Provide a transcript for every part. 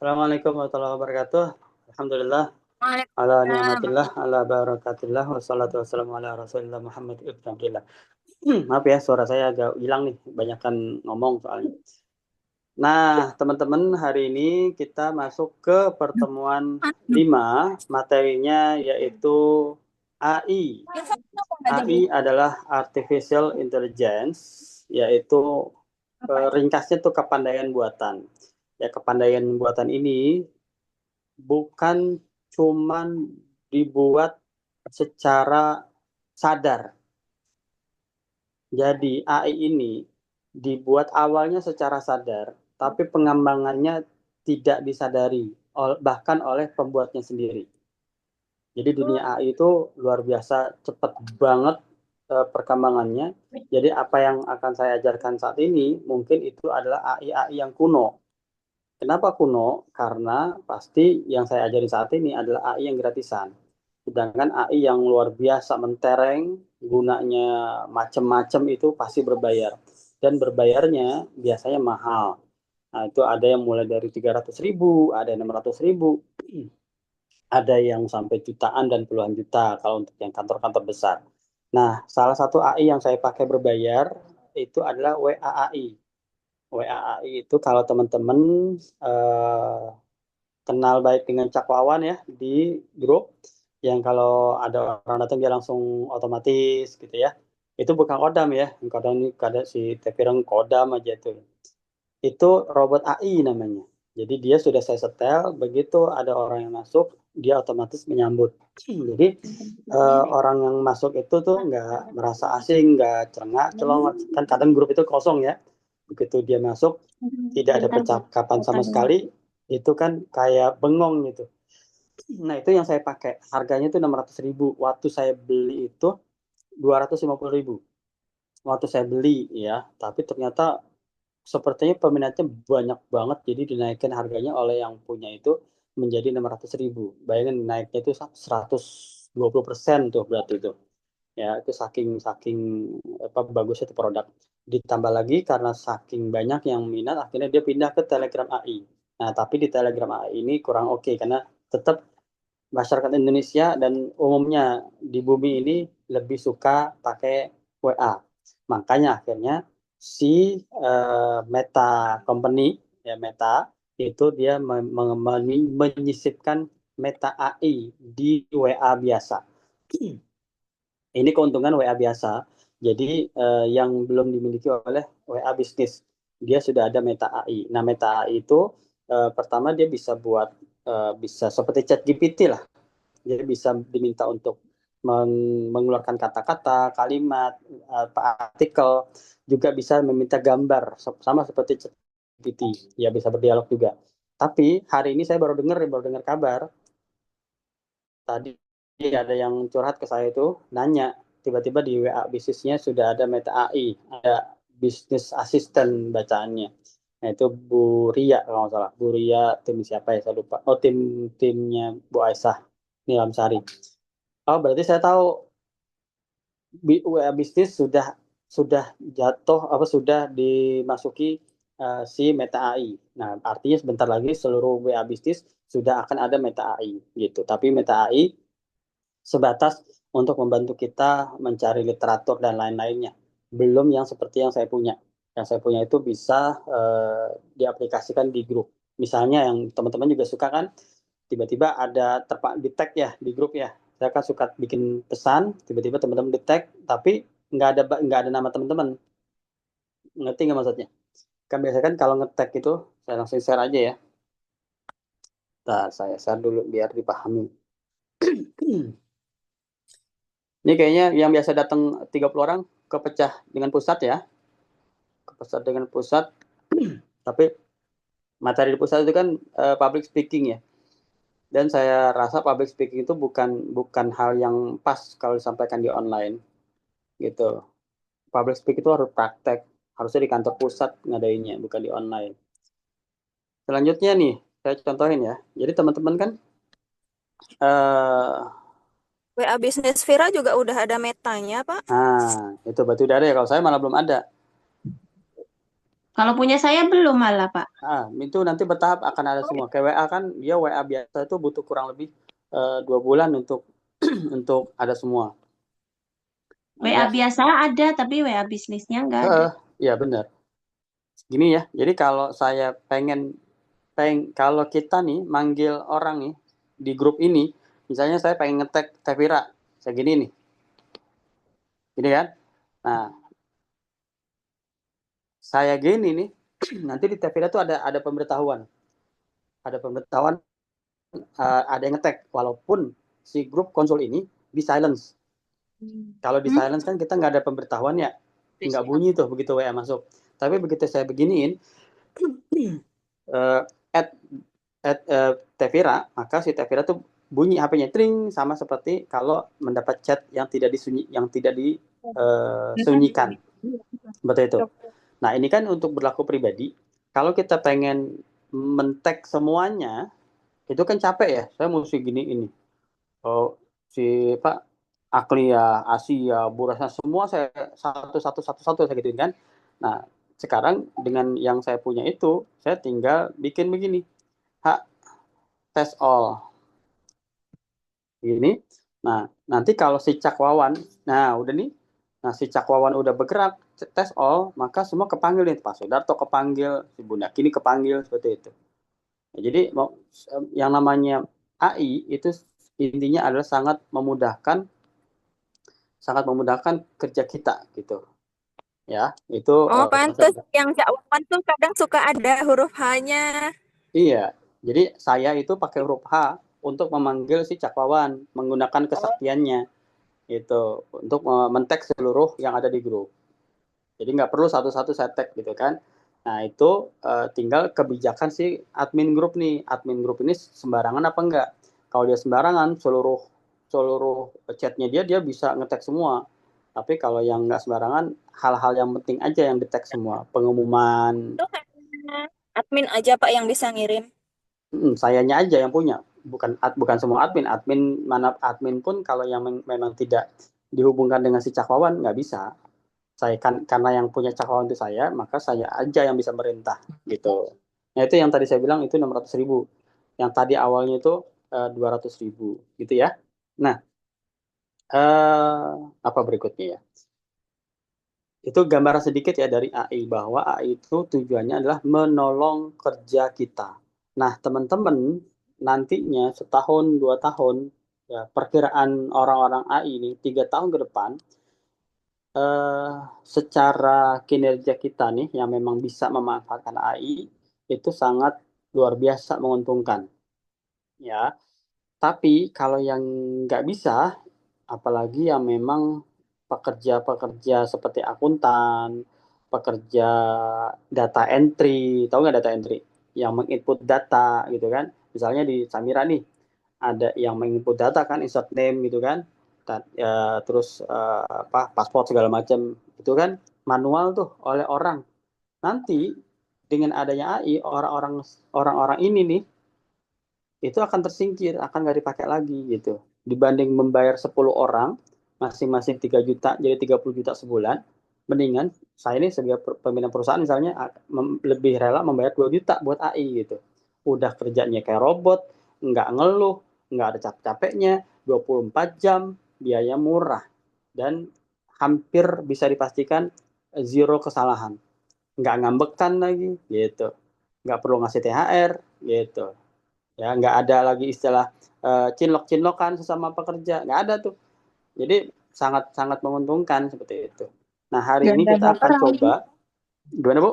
Assalamualaikum warahmatullahi wabarakatuh. Alhamdulillah, ala Waalaikumsalam. ni'matillah, ala barakatillah, wassalatu wassalamu ala rasulillah Muhammad ibn Abdillah. Maaf ya, suara saya agak hilang nih, banyakan ngomong soalnya. Nah, teman-teman, hari ini kita masuk ke pertemuan 5, materinya yaitu AI. AI adalah Artificial Intelligence, yaitu ringkasnya tuh kepandaian buatan. Ya, kepandaian buatan ini bukan cuman dibuat secara sadar. Jadi AI ini dibuat awalnya secara sadar, tapi pengembangannya tidak disadari, bahkan oleh pembuatnya sendiri. Jadi dunia AI itu luar biasa cepat banget perkembangannya. Jadi apa yang akan saya ajarkan saat ini mungkin itu adalah AI-AI yang kuno. Kenapa kuno? Karena pasti yang saya ajari saat ini adalah AI yang gratisan. Sedangkan AI yang luar biasa mentereng, gunanya macam-macam itu pasti berbayar. Dan berbayarnya biasanya mahal. Nah, itu ada yang mulai dari 300.000, ada yang 600.000, ada yang sampai jutaan dan puluhan juta kalau untuk yang kantor-kantor besar. Nah, salah satu AI yang saya pakai berbayar itu adalah WAAI. WAAI itu kalau teman-teman eh, kenal baik dengan Cakwawan ya di grup yang kalau ada orang datang dia langsung otomatis gitu ya. Itu bukan kodam ya, kodam ini kada si Tepireng kodam aja tuh. Itu robot AI namanya. Jadi dia sudah saya setel, begitu ada orang yang masuk, dia otomatis menyambut. Jadi orang yang masuk itu tuh nggak merasa asing, nggak cerengah, celongat. Kan kadang grup itu kosong ya. Begitu dia masuk, tidak ada percakapan sama sekali, itu kan kayak bengong gitu. Nah itu yang saya pakai, harganya itu 600.000. Waktu saya beli itu 250.000. Waktu saya beli ya, tapi ternyata sepertinya peminatnya banyak banget, jadi dinaikkan harganya oleh yang punya itu menjadi 600.000. Bayangin naiknya itu 120% tuh berarti itu. Ya, itu saking saking apa bagusnya itu produk. Ditambah lagi karena saking banyak yang minat, akhirnya dia pindah ke Telegram AI. Nah, tapi di Telegram AI ini kurang oke karena tetap masyarakat Indonesia dan umumnya di bumi ini lebih suka pakai WA. Makanya akhirnya si Meta Company ya Meta itu dia menyisipkan Meta AI di WA biasa. Ini keuntungan WA biasa. Jadi yang belum dimiliki oleh WA bisnis. Dia sudah ada Meta AI. Nah, Meta AI itu pertama dia bisa buat bisa seperti chat GPT lah. Jadi bisa diminta untuk mengeluarkan kata-kata, kalimat, artikel, juga bisa meminta gambar sama seperti ChatGPT, ya bisa berdialog juga. Tapi hari ini saya baru dengar kabar tadi ada yang curhat ke saya itu nanya tiba-tiba di WA bisnisnya sudah ada Meta AI, ada bisnis asisten bacaannya. Nah, itu Bu Ria kalau nggak salah. Bu Ria tim siapa ya saya lupa. Oh timnya Bu Aisyah Nilamsari. Oh, berarti saya tahu WA bisnis sudah jatuh apa sudah dimasuki si Meta AI. Nah, artinya sebentar lagi seluruh WA bisnis sudah akan ada Meta AI gitu. Tapi Meta AI sebatas untuk membantu kita mencari literatur dan lain-lainnya. Belum yang seperti yang saya punya. Yang saya punya itu bisa diaplikasikan di grup. Misalnya yang teman-teman juga suka kan, tiba-tiba ada di tag ya di grup ya. Saya kan suka bikin pesan, tiba-tiba teman-teman di tag, tapi nggak ada nama teman-teman. Ngerti nggak maksudnya? Kan biasanya kan kalau nge-tag itu saya langsung share aja ya. Nah, saya share dulu biar dipahami. Ini kayaknya yang biasa datang 30 orang kepecah dengan pusat ya. Kepecah dengan pusat. Tapi materi di pusat itu kan public speaking ya. Dan saya rasa public speaking itu bukan bukan hal yang pas kalau disampaikan di online gitu. Public speaking itu harus praktek, harusnya di kantor pusat ngadainnya, bukan di online. Selanjutnya nih, saya contohin ya. Jadi teman-teman kan eh WA Bisnis Vira juga udah ada metanya, Pak. itu berarti udah ada ya. Kalau saya malah belum ada. Kalau punya saya belum malah, Pak. Itu nanti bertahap akan ada semua. Kayak WA kan, dia WA biasa itu butuh kurang lebih 2 bulan untuk untuk ada semua. WA Ya, biasa ada, tapi WA bisnisnya nggak ada. ya benar. Gini ya, jadi kalau saya kalau kita nih manggil orang nih di grup ini, misalnya saya pengen ngetek Tevira, saya gini nih, gini kan. Nah, saya gini nih, nanti di Tevira tuh ada pemberitahuan, ada yang ngetek, walaupun si grup konsul ini di silence. Kalau di Hmm. silence kan kita nggak ada pemberitahuan ya, nggak bunyi tuh begitu WA masuk. Tapi begitu saya beginiin, uh, at Tevira, maka si Tevira tuh bunyi HP-nya tring, sama seperti kalau mendapat chat yang tidak disunyikan. Seperti itu. Nah, ini kan untuk berlaku pribadi. Kalau kita pengen men-tag semuanya, itu kan capek ya. Saya mesti gini ini. Oh, si Pak Aklia, Asia, Burasnya semua saya satu saya gituin kan. Nah, sekarang dengan yang saya punya itu, saya tinggal bikin begini. Hak tes all. Gini. Nah, nanti kalau si Cakwawan, nah udah nih. Nah, si Cakwawan udah bergerak tes all, maka semua kepanggil nih. Pak Sudarto kepanggil, si Bunda Kini kepanggil, seperti itu. Nah, jadi yang namanya AI itu intinya adalah sangat memudahkan kerja kita gitu. Ya, itu Oh, pantes konsepnya. yang Cak tuh kadang suka ada huruf H-nya. Iya. Jadi saya itu pakai huruf H untuk memanggil si Cakwawan menggunakan Oh, kesaktiannya itu untuk men-tag seluruh yang ada di grup. Jadi nggak perlu satu-satu saya tag gitu kan. Nah itu tinggal kebijakan si admin grup nih. Admin grup ini sembarangan apa enggak? Kalau dia sembarangan, seluruh seluruh chatnya dia bisa ngetek semua. Tapi kalau yang nggak sembarangan, hal-hal yang penting aja yang di tag semua. Pengumuman, itu hanya admin aja Pak yang bisa ngirim. sayanya aja yang punya. Bukan semua admin. Admin pun kalau yang memang tidak dihubungkan dengan si cakwawan nggak bisa. Saya kan karena yang punya cakrawala itu saya, maka saya aja yang bisa merintah gitu. Nah itu yang tadi saya bilang itu 600.000. Yang tadi awalnya itu 200.000 gitu ya. Nah apa berikutnya ya? Itu gambaran sedikit ya dari AI bahwa AI itu tujuannya adalah menolong kerja kita. Nah teman-teman nantinya setahun 2 tahun ya perkiraan orang-orang AI ini 3 tahun ke depan eh, secara kinerja kita nih yang memang bisa memanfaatkan AI itu sangat luar biasa menguntungkan ya. Tapi kalau yang nggak bisa, apalagi yang memang pekerja-pekerja seperti akuntan, pekerja data entry, tahu nggak data entry? Yang menginput data gitu kan. Misalnya di Samira nih, ada yang menginput data kan, insert name gitu kan. Terus apa paspor segala macam itu kan manual tuh oleh orang. Nanti dengan adanya AI, orang-orang ini nih itu akan tersingkir, akan nggak dipakai lagi gitu. Dibanding membayar 10 orang, masing-masing 3 juta, jadi 30 juta sebulan, mendingan saya ini sebagai pemimpin perusahaan misalnya lebih rela membayar 2 juta buat AI gitu. Udah kerjanya kayak robot, nggak ngeluh, nggak ada capek-capeknya, 24 jam, biaya murah, dan hampir bisa dipastikan zero kesalahan. Nggak ngambekan lagi gitu. Nggak perlu ngasih THR gitu ya, nggak ada lagi istilah cinlok-cinlokan sesama pekerja, nggak ada tuh. Jadi sangat sangat menguntungkan seperti itu. Nah hari Nggak ini ada kita akan baperan. coba gimana Bu?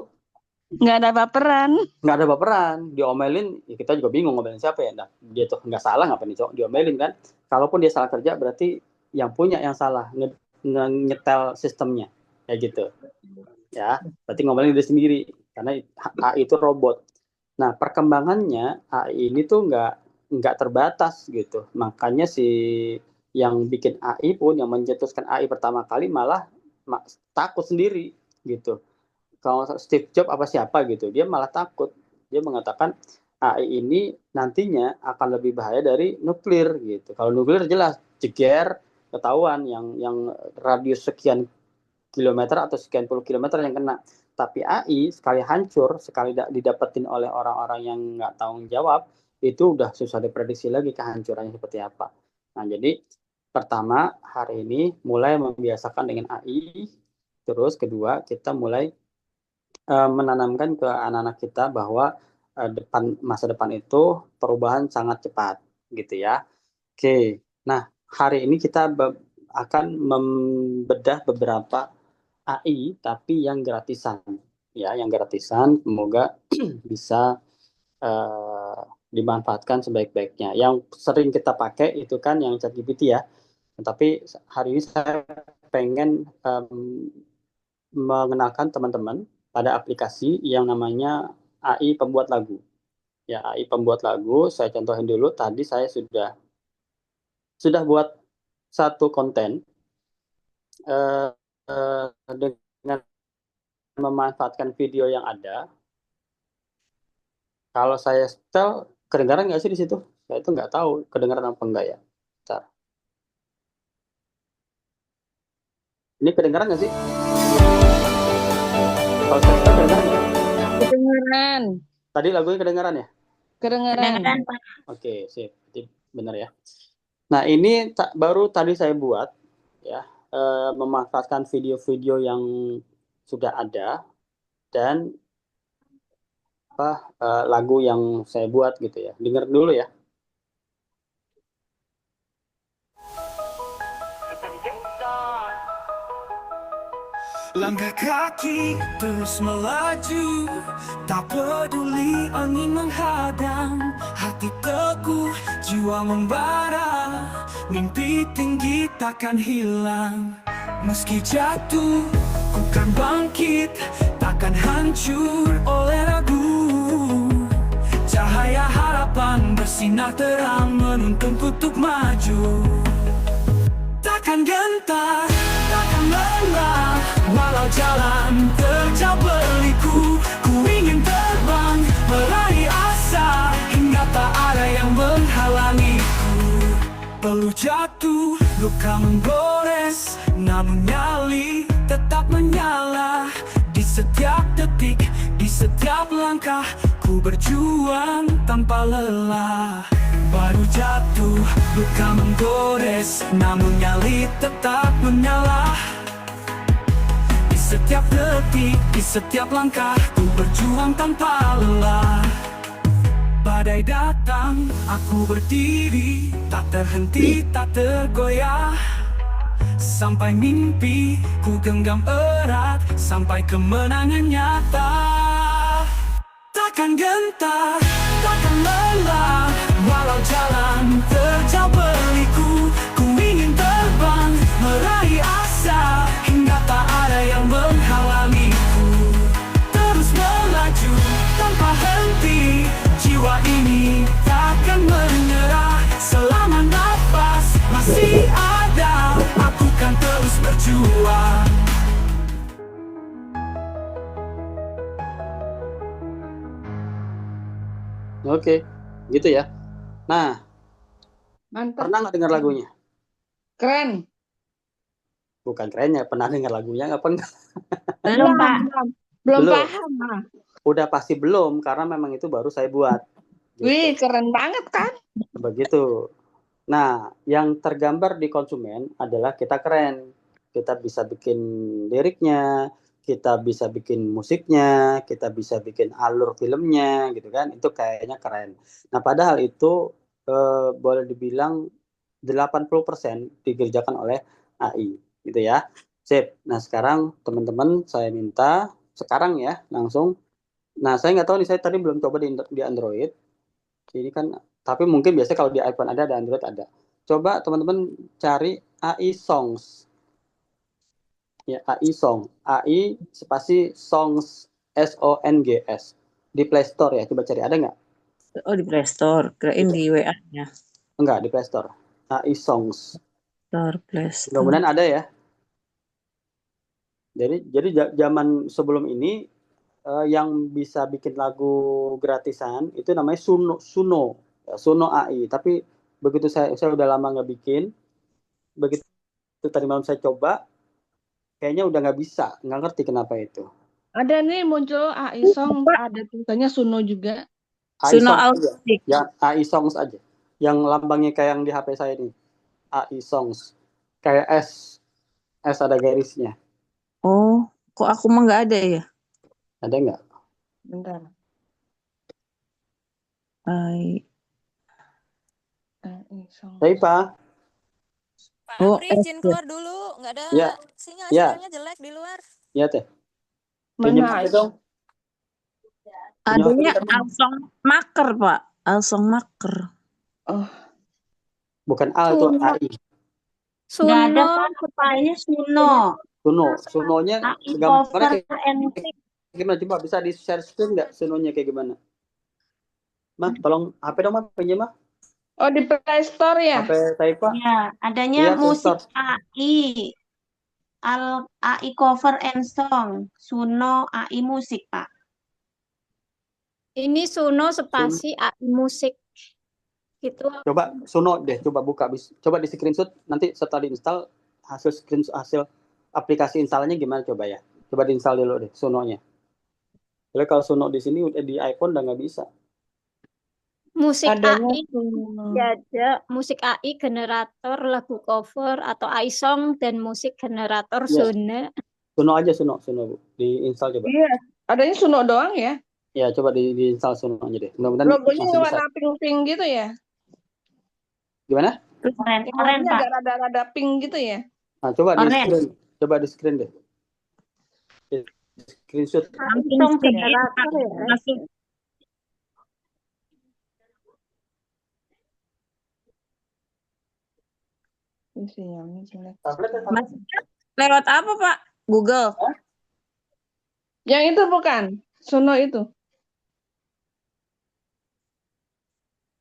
Nggak ada baperan. Nggak ada baperan, diomelin ya kita juga bingung ngomelin siapa ya. Nah, dia tuh nggak salah ngapain diomelin kan. Kalaupun dia salah kerja berarti yang punya yang salah nyetel sistemnya kayak gitu ya, berarti ngomelin dia sendiri karena AI itu robot. Nah, perkembangannya AI ini tuh nggak terbatas gitu. Makanya si yang bikin AI pun, yang mencetuskan AI pertama kali malah takut sendiri gitu. Kalau Steve Jobs apa siapa gitu, dia malah takut. Dia mengatakan AI ini nantinya akan lebih bahaya dari nuklir gitu. Kalau nuklir jelas jeger ketahuan yang radius sekian kilometer atau sekian puluh kilometer yang kena. Tapi AI sekali hancur, sekali didapetin oleh orang-orang yang nggak tanggung jawab, itu udah susah diprediksi lagi kehancurannya seperti apa. Nah, jadi pertama hari ini mulai membiasakan dengan AI, terus kedua kita mulai menanamkan ke anak-anak kita bahwa masa depan itu perubahan sangat cepat, gitu ya. Oke, nah hari ini kita akan membedah beberapa AI tapi yang gratisan, ya, yang gratisan. Semoga bisa dimanfaatkan sebaik-baiknya. Yang sering kita pakai itu kan yang ChatGPT ya. Tapi hari ini saya pengen mengenalkan teman-teman pada aplikasi yang namanya AI pembuat lagu. Ya, AI pembuat lagu, saya contohin dulu. Tadi saya sudah buat satu konten dengan memanfaatkan video yang ada. Kalau saya setel, kedengaran nggak sih di situ? Saya itu nggak tahu kedengaran apa enggak ya. Bentar. Ini kedengaran nggak sih? Kalau saya setel kedengaran nggak? Kedengeran, Tadi lagunya kedengaran ya? kedengeran. Kedengeran, Pak. Oke, sip. Benar ya. Nah, ini baru tadi saya buat, ya, memanfaatkan video-video yang sudah ada dan lagu yang saya buat gitu ya. Dengar dulu ya. Langkah kaki terus melaju, tak peduli angin menghadang. Hati teguh, jiwa membara, mimpi tinggi takkan hilang. Meski jatuh, ku kan bangkit, takkan hancur oleh ragu. Cahaya harapan bersinar terang menuntun untuk maju. Takkan gentar, takkan lelah, walau jalan terjal berliku. Ku ingin terbang, meraih asa, hingga tak ada yang menghalangiku. Perlu jatuh, luka menggores, namun nyali tetap menyala. Di setiap detik, di setiap langkah, ku berjuang tanpa lelah. Baru jatuh, luka menggores, namun nyali tetap menyala. Di setiap detik, di setiap langkah, ku berjuang tanpa lelah. Badai datang, aku berdiri, tak terhenti, tak tergoyah. Sampai mimpi, ku genggam erat, sampai kemenangan nyata. Takkan gentar, takkan lelah, walau jalan terjal berliku. Ku ingin terbang, meraih asa, hingga tak ada yang menghalangiku. Terus melaju, tanpa henti, jiwa ini takkan menyerah. Selama nafas masih ada, aku kan terus berjuang. Oke, gitu ya. Nah, Mantap, pernah nggak dengar lagunya? keren. Bukan kerennya, pernah dengar lagunya nggak? Pernah. Belum, Pak. Belum Belum. paham. Ah. Udah pasti belum, karena memang itu baru saya buat. Gitu. Wih, keren banget kan? Begitu. Nah, yang tergambar di konsumen adalah kita keren. Kita bisa bikin liriknya, kita bisa bikin musiknya, kita bisa bikin alur filmnya, gitu kan? Itu kayaknya keren. Nah, padahal itu boleh dibilang 80% dikerjakan oleh AI, gitu ya. Sip. Nah, sekarang teman-teman saya minta sekarang ya langsung. Nah, saya nggak tahu nih, saya tadi belum coba di Android. Ini kan, tapi mungkin biasanya kalau di iPhone ada, di Android ada. Coba teman-teman cari AI Songs. Ya, AI Song. AI spasi Songs, SONGS. Di Play Store ya, coba cari. Ada nggak? Oh, di Play Store. Kirain di WA-nya. Enggak, di Play Store. AI Songs. Store, Play Store. Mudah-mudahan ada ya. Jadi zaman sebelum ini yang bisa bikin lagu gratisan itu namanya Suno ya, Suno AI. Tapi begitu saya udah lama nggak bikin, begitu tadi malam saya coba, kayaknya udah nggak bisa, nggak ngerti kenapa itu. Ada nih muncul AI Song, ada tulisannya Suno juga. AI Suno Songs aja, Autistic. ya AI Songs aja. Yang lambangnya kayak yang di HP saya nih, AI Songs, kayak S ada garisnya. Oh, kok aku mah nggak ada ya? Ada nggak? Bentar. Ay. AI Song. Tapi Pak, Pak Oh, Amri, S izin ya. keluar dulu. Nggak ada ya, sinyal, ya, sinyalnya jelek di luar. ya teh. Pinjam Mana HP AI dong. Song? Pinjam HP Adanya kita dong. Alsong Maker, Pak. Alsong Maker. Oh, Bukan A itu Suno, AI. Nggak ada, Suno, Pak. Adanya Suno. Sunonya AI gambarnya cover and kayak gimana? Coba bisa di share screen nggak Sunonya kayak gimana? Mah, tolong HP dong Mah, pinjam Mah. oh di Play Store ya? HP saya Pak. ya, adanya Iya, Play musik Store. AI. AI cover and song. Suno AI musik, Pak. ini Suno Sun- spasi AI musik. Gitu. Coba Suno deh, coba buka, coba di screenshot nanti setelah diinstal hasil aplikasi instalnya gimana coba ya. Coba diinstal dulu deh Sunonya. Jadi kalau Suno di sini udah di iPhone udah nggak bisa. Musik Adanya AI, Suno. ada musik AI generator lagu cover atau AI song dan musik generator Iya, Suno. Suno aja Suno Bu. Diinstal coba. Iya, adanya Suno doang ya. Ya coba diinstal Sunonya deh. Mudah-mudahan Logonya masih bisa. warna pink-pink gitu ya. Gimana? Keren, keren, Logonya Pak. agak rada-rada pink gitu ya. Nah, coba di Keren. screen. Coba di screen deh. Di screenshot. Langsung Song sih, generator ya. masuk. Ini sinyalnya jelek. Masuknya lewat apa, Pak? Google. Yang itu bukan Suno itu.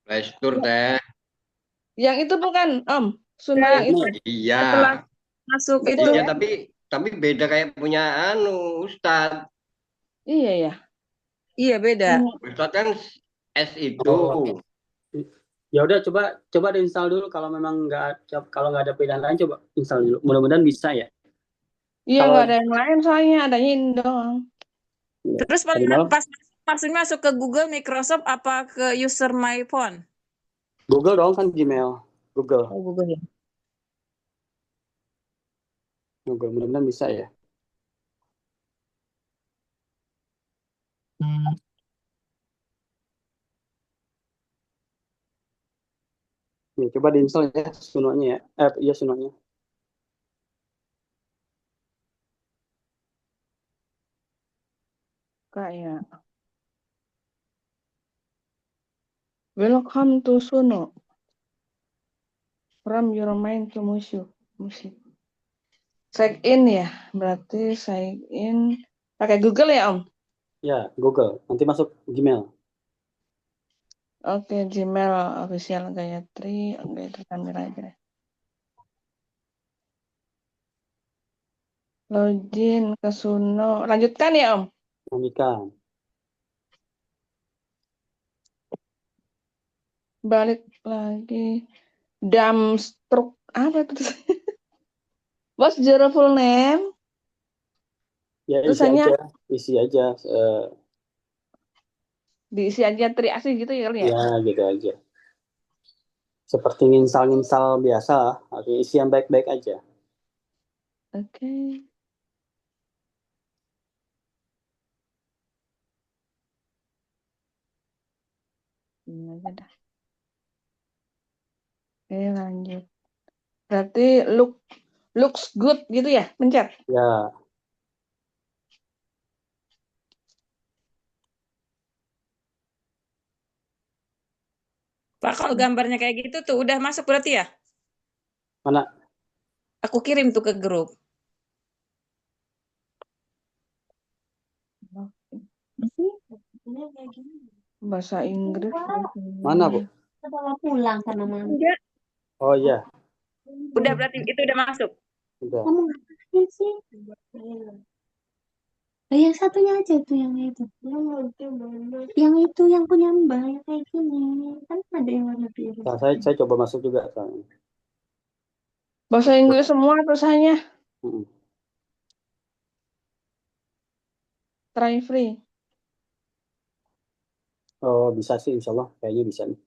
Play Store teh. Yang itu bukan Om. Suno yang itu. Iya. Setelah masuk itu. Iya, tapi beda kayak punya Ustadz. Iya ya. Iya, beda. Ustadz kan S itu. Oh. Ya udah coba diinstal dulu kalau memang kalau nggak ada pilihan lain coba install dulu. Mudah-mudahan bisa ya. Iya Kalau- nggak ada yang lain soalnya adanya ini doang. Ya. Terus Tadi malam pas maksudnya masuk ke Google Microsoft apa ke user my phone? Google dong kan Gmail. Google. Oh, Google ya. Google mudah-mudahan bisa ya. Ya, coba diinstal ya Sunonya ya. Iya Sunonya. Kayak Welcome to Suno. From your mind to musik. Sign in ya. Berarti sign in pakai Google ya Om? Ya, Google. Nanti masuk Gmail. Oke, Gmail official Gayatri. Oke, itu kamera aja. Login ke Suno. Lanjutkan ya Om? Lanjutkan. Balik lagi. Dumpstruck. Apa itu? What's your full name? Ya Tulisannya isi aja. diisi aja triasi gitu ya kali ya? Ya gitu aja. Seperti nginstal biasa. Oke, isi yang baik-baik aja. Oke. Ini aja dah. Oke, lanjut. Berarti looks good gitu ya? Pencet. Ya, Pak, kalau gambarnya kayak gitu tuh udah masuk berarti ya? mana? Aku kirim tuh ke grup. Bahasa Inggris. Mana, Bu? Kita bawa pulang sama mama. Oh iya, Udah berarti itu udah masuk. udah. Kamu ngapain sih? Nah, yang satunya aja tuh yang itu. Yang itu yang punya Mbak yang kayak gini. Kan ada yang warna biru. Nah, saya coba masuk juga soalnya. Bahasa Inggris semua tulisannya. Mm-mm. try free. Oh, bisa sih, insya Allah. Kayaknya bisa nih.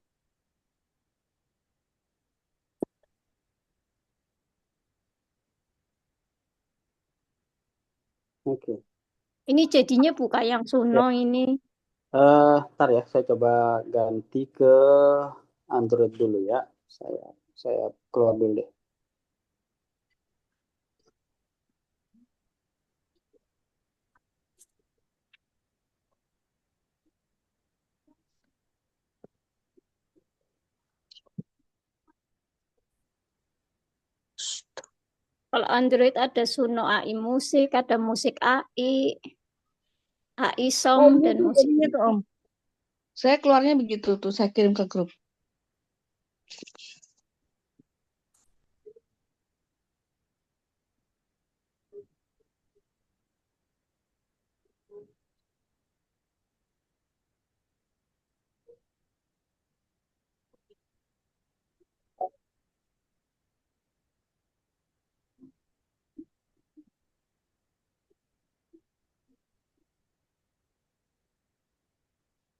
Oke. Ini jadinya buka yang Ya. Suno ini. Ntar ya, saya coba ganti ke Android dulu ya. Saya keluar dulu deh. Kalau Android ada Suno AI Musik, ada Musik AI, AI Oh, Song, ini dan tuh Musik jadinya tuh Om. Saya keluarnya begitu tuh, saya kirim ke grup.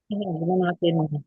Ini gimana matiin?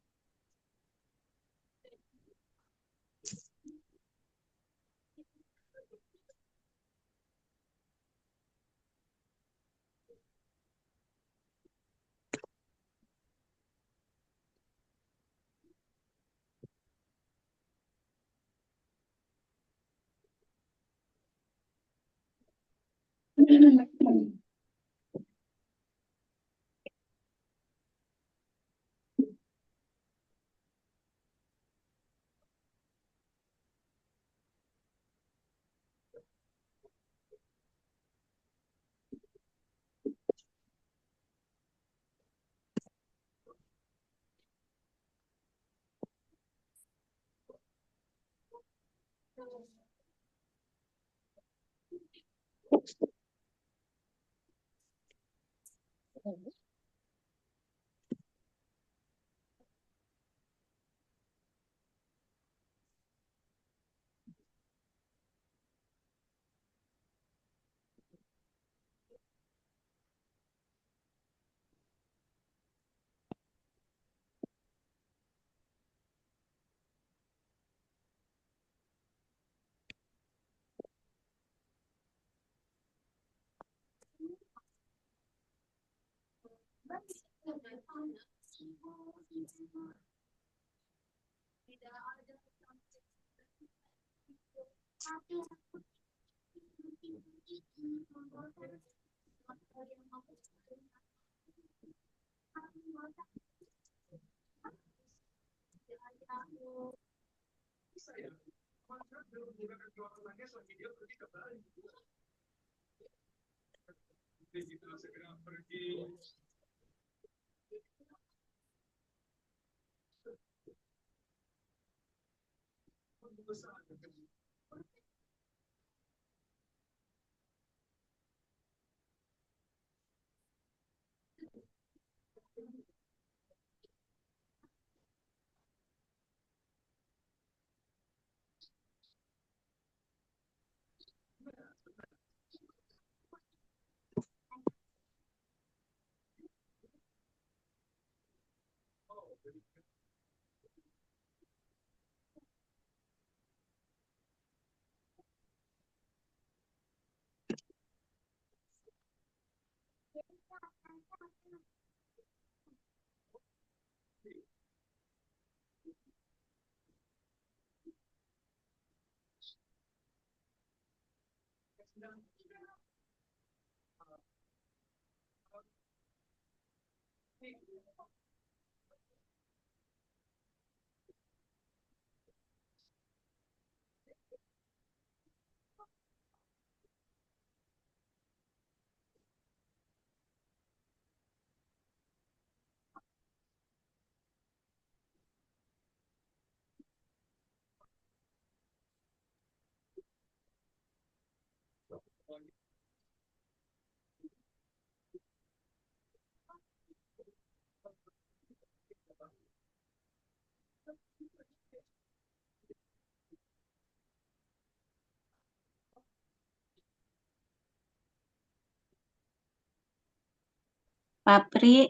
Papri,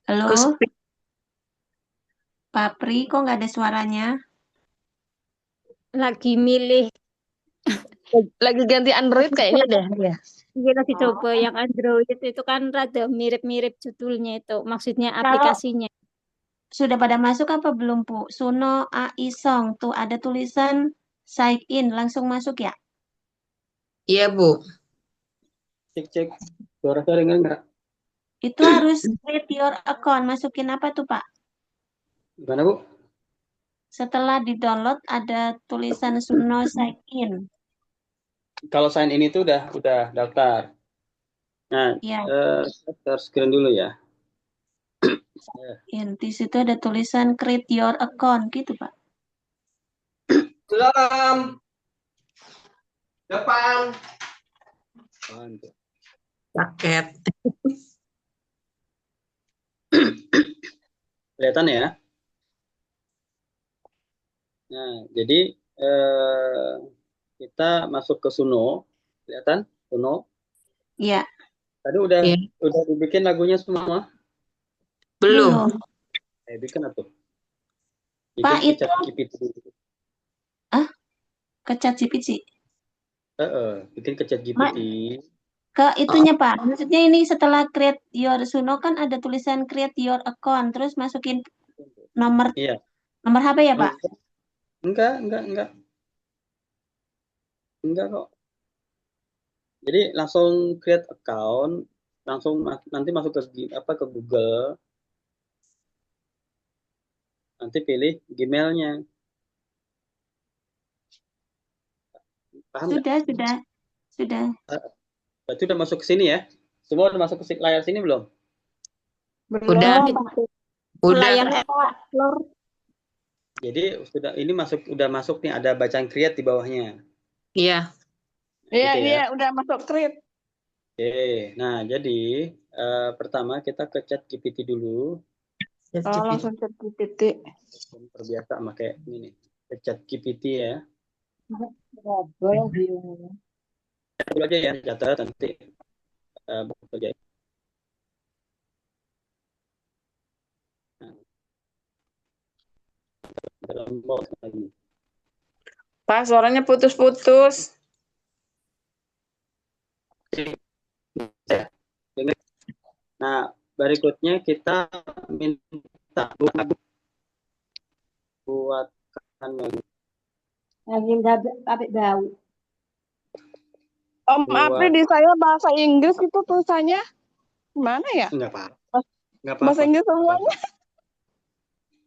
halo, Kesepi. Papri, kok nggak ada suaranya? Lagi milih, Lagi ganti Android kayaknya deh ya. ini lagi Oh. coba yang Android itu kan rada mirip-mirip judulnya itu, maksudnya Kalau aplikasinya. sudah pada masuk apa belum, Bu? Suno AI Song, tuh ada tulisan sign in, langsung masuk ya? Iya, Bu. Cek suara saya dengar nggak? Itu harus create your account, masukin apa tuh, Pak? Gimana Bu? Setelah di-download ada tulisan Suno sign in. Kalau sign in itu udah daftar. Nah, Ya, share screen dulu ya. di situ ada tulisan create your account gitu, Pak. Salam. Depan. Paket. Kelihatan ya? Nah, jadi kita masuk ke Suno, kelihatan? Suno. Iya, Tadi udah Iya. dibikin lagunya semua. Belum. belum. Bikin apa? Pak, Bikin itu GPT dulu. ke ChatGPT. Bikin ke ChatGPT. Ke itunya, Pak. Maksudnya ini setelah create your Suno kan ada tulisan create your account, terus masukin nomor Iya. nomor HP ya, Pak? Enggak kok. Jadi langsung create account, langsung nanti masuk ke Google, nanti pilih Gmail-nya. Paham nggak? Sudah. Berarti udah masuk ke sini ya? Semua udah masuk ke layar sini belum? Udah. Belum, Pak. Udah. Layar explore. Jadi udah masuk nih, ada bacaan create di bawahnya. Iya. Iya, Gitu ya. iya, udah masuk create. Oke, nah jadi pertama kita ke ChatGPT dulu. Oh, langsung chat GPT. Terbiasa pakai ini nih, ke ChatGPT ya. Dulu aja ya, catat nanti bekerja. Dalam box lagi. Pak, suaranya putus-putus. Nah, berikutnya kita minta buatkan lagu. Om Apri di saya bahasa Inggris itu tulisannya gimana ya? Enggak Bahasa apa-apa. Inggris semuanya.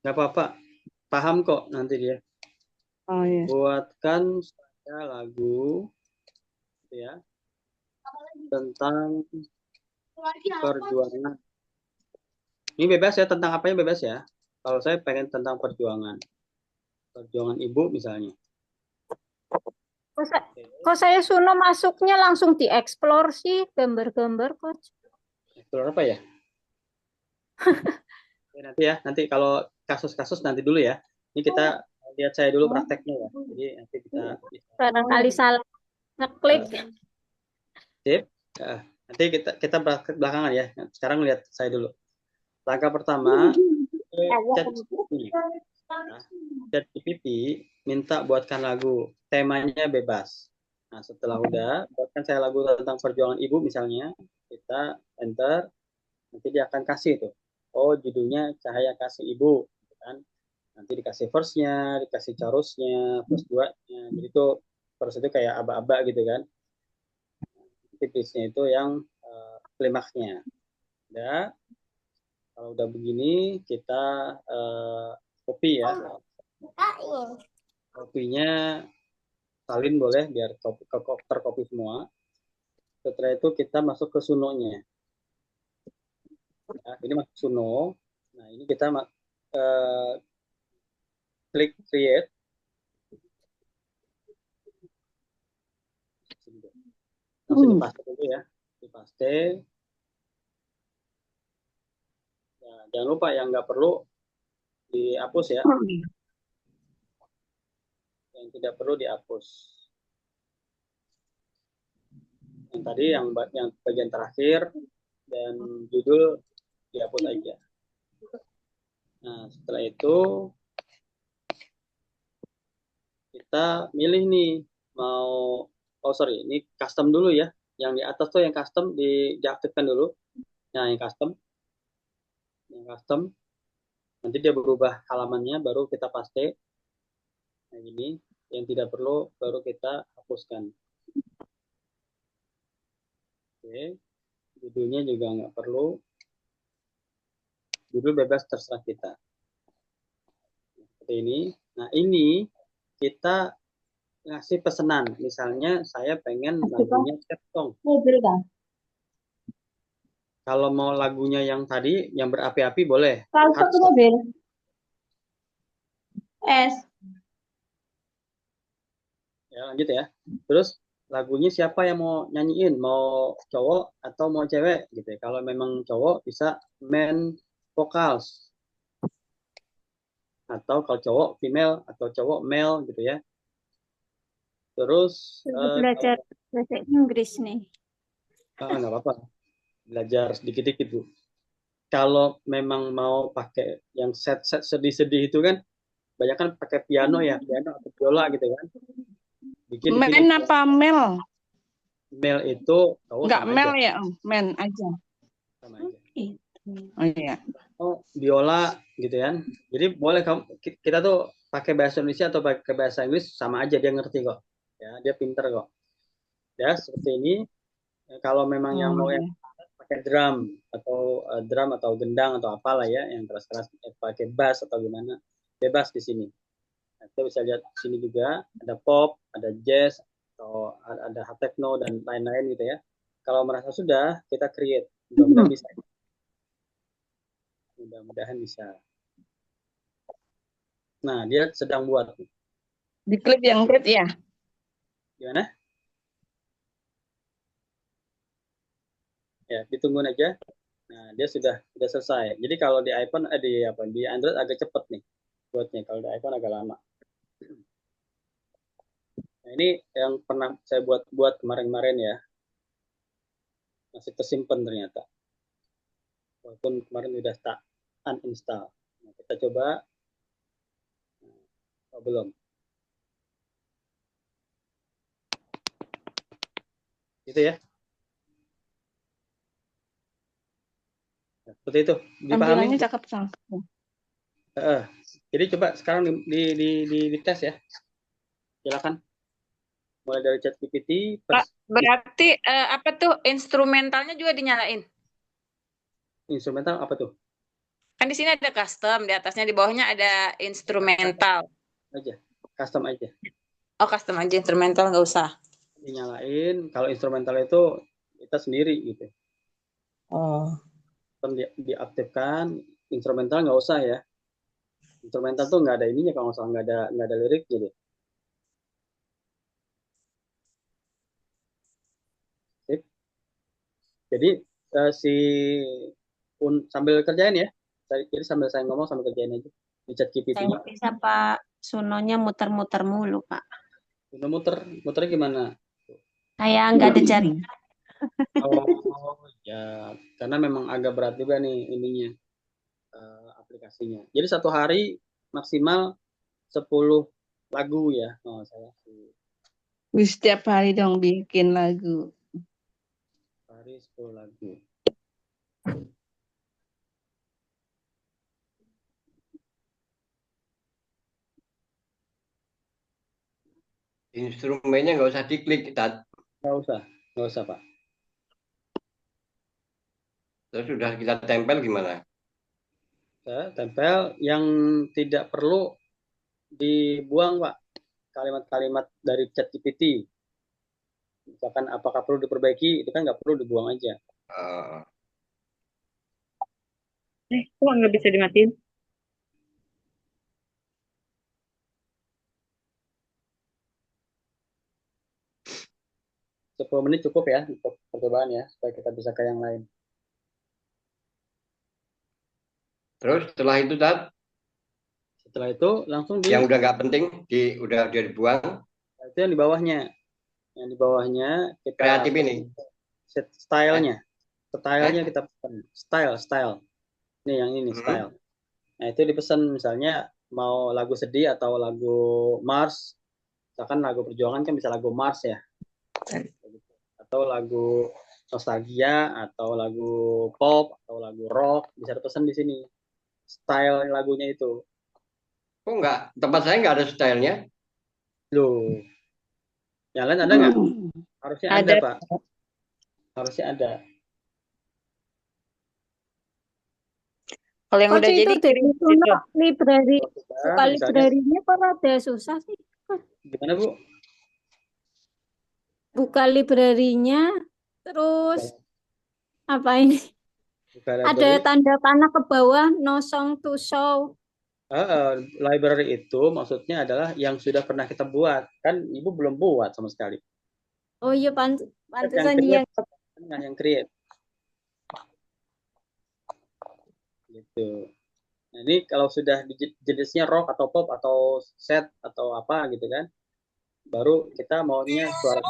Enggak apa-apa. Paham kok nanti dia. Oh iya. Buatkan saya lagu ya tentang perjuangan. Ini bebas ya, tentang apa yang bebas ya. Kalau saya pengen tentang perjuangan ibu misalnya. Kok saya Suno masuknya langsung di explore sih, gambar-gambar kok. Explore apa ya? Nanti kalau kasus-kasus nanti dulu ya. Ini kita lihat saya dulu prakteknya ya. Jadi nanti kita Barangkali salah ngeklik. sip. Nanti kita belakangan ya. Sekarang lihat saya dulu. Langkah pertama, ChatGPT minta buatkan lagu. Temanya bebas. Nah, setelah udah buatkan saya lagu tentang perjuangan ibu misalnya, kita enter, nanti dia akan kasih tuh. Oh, judulnya Cahaya Kasih Ibu, kan? Nanti dikasih verse-nya, dikasih chorus-nya, verse 2-nya. Jadi itu verse itu kayak aba-aba gitu kan. Tipisnya itu yang klimaksnya. Udah. Kalau udah begini kita copy ya. Kopinya salin boleh biar tercopy semua. Setelah itu kita masuk ke Suno-nya. Nah, ini masuk Suno. Nah, ini kita klik create. Langsung dipaste dulu ya. Dipaste. Ya, jangan lupa yang nggak perlu dihapus ya. Yang tidak perlu dihapus. Yang tadi yang bagian terakhir dan judul dihapus aja. Nah, setelah itu kita milih nih mau ini custom dulu ya. Yang di atas tuh yang custom diaktifkan dulu. Nah, yang custom nanti dia berubah halamannya baru kita paste. Nah, ini yang tidak perlu baru kita hapuskan. Oke, judulnya juga nggak perlu. Judul bebas terserah kita. Seperti ini. Nah, ini kita ngasih pesanan. Misalnya saya pengen lagunya set song. Mobil kan? Kalau mau lagunya yang tadi, yang berapi-api boleh. Kalau satu mobil. S. Ya, lanjut ya. Terus lagunya siapa yang mau nyanyiin? Mau cowok atau mau cewek gitu ya. Kalau memang cowok bisa main vocals. Atau kalau cowok female atau cowok male gitu ya. Terus Belajar bahasa Inggris nih. nggak apa-apa. Belajar sedikit-sedikit Bu. Kalau memang mau pakai yang set-set sedih-sedih itu kan banyak kan pakai piano atau biola gitu kan. Bikin Men apa Mel? Mel itu cowok Enggak sama Mel aja. ya, men aja. Sama aja. Oh iya. Oh, biola gitu kan. Jadi boleh kita tuh pakai bahasa Indonesia atau pakai bahasa Inggris sama aja, dia ngerti kok. Ya, dia pinter kok. Ya, seperti ini. Kalau memang yang mau yang pakai drum atau gendang atau apalah ya, yang keras-keras pakai bass atau gimana, bebas di sini. Nah, kita bisa lihat di sini juga ada pop, ada jazz, atau ada hard techno dan lain-lain gitu ya. Kalau merasa sudah, kita create. Mudah-mudahan bisa. Mudah-mudahan bisa. Nah, dia sedang buat. Di klip yang red ya. Gimana? Ya, ditungguin aja. Nah, dia sudah selesai. Jadi kalau di iPhone di Android agak cepet nih buatnya. Kalau di iPhone agak lama. Nah, ini yang pernah saya buat kemarin-kemarin ya. Masih tersimpan ternyata. Walaupun kemarin udah tak uninstall. Nah, kita coba. Oh, belum. Gitu ya. Nah, seperti itu. Tampilannya Dipahami? cakep sang. Jadi coba sekarang di tes ya. Silakan. Mulai dari ChatGPT. Berarti apa tuh instrumentalnya juga dinyalain? Instrumental apa tuh? Kan di sini ada custom, di atasnya di bawahnya ada instrumental. Aja. Custom aja. Oh, custom aja, instrumental nggak usah. Dinyalain. Kalau instrumental itu kita sendiri gitu. Oh. Diaktifkan. Instrumental nggak usah ya. Instrumental tuh nggak ada ininya kalau nggak salah, nggak ada lirik gitu. Jadi sambil kerjain ya. Jadi sambil saya ngomong sambil kerjain aja di ChatGPT-nya. Saya bisa Pak Sunonya muter-muter mulu Pak. Udah muternya gimana? Kayak nggak ada jaringan. Oh ya, karena memang agak berat juga nih ininya aplikasinya. Jadi satu hari maksimal 10 lagu ya. Oh, saya Wih, setiap hari dong bikin lagu. hari 10 lagu. Instrumennya nggak usah diklik, Nggak usah Pak. terus sudah kita tempel gimana? Tempel yang tidak perlu dibuang Pak. Kalimat-kalimat dari ChatGPT. Misalkan apakah perlu diperbaiki, itu kan nggak perlu dibuang aja. Kok nggak bisa dimatiin? Sepuluh menit cukup ya untuk percobaan ya, supaya kita bisa ke yang lain. Terus setelah itu Setelah itu langsung yang udah nggak penting udah dibuang. itu yang di bawahnya. Yang di bawahnya kita Kreatif ini. stylenya. Eh? Stylenya kita pesan. Style. Nih yang ini Hmm. style. Nah itu dipesan misalnya mau lagu sedih atau lagu Mars. Misalkan lagu perjuangan kan bisa lagu Mars ya. Atau lagu nostalgia atau lagu pop atau lagu rock bisa dipesan di sini. Style lagunya itu. Kok nggak? Tempat saya nggak ada stylenya. Loh. Yang lain ada nggak? Harusnya ada, Ada. Pak. Harusnya ada. Kalau yang Coach udah itu jadi dari kirim itu gitu. library, Kalau sudah, buka misalnya library-nya kok rada susah sih. gimana Bu? Buka library-nya, terus apa ini? Buka Ada library. tanda panah ke bawah, no song to show. Library itu maksudnya adalah yang sudah pernah kita buat. Kan Ibu belum buat sama sekali. Oh iya, Yang pantesan create, yang yang create. Gitu. Nah, ini kalau sudah jenisnya rock atau pop atau set atau apa gitu kan, baru kita maunya suara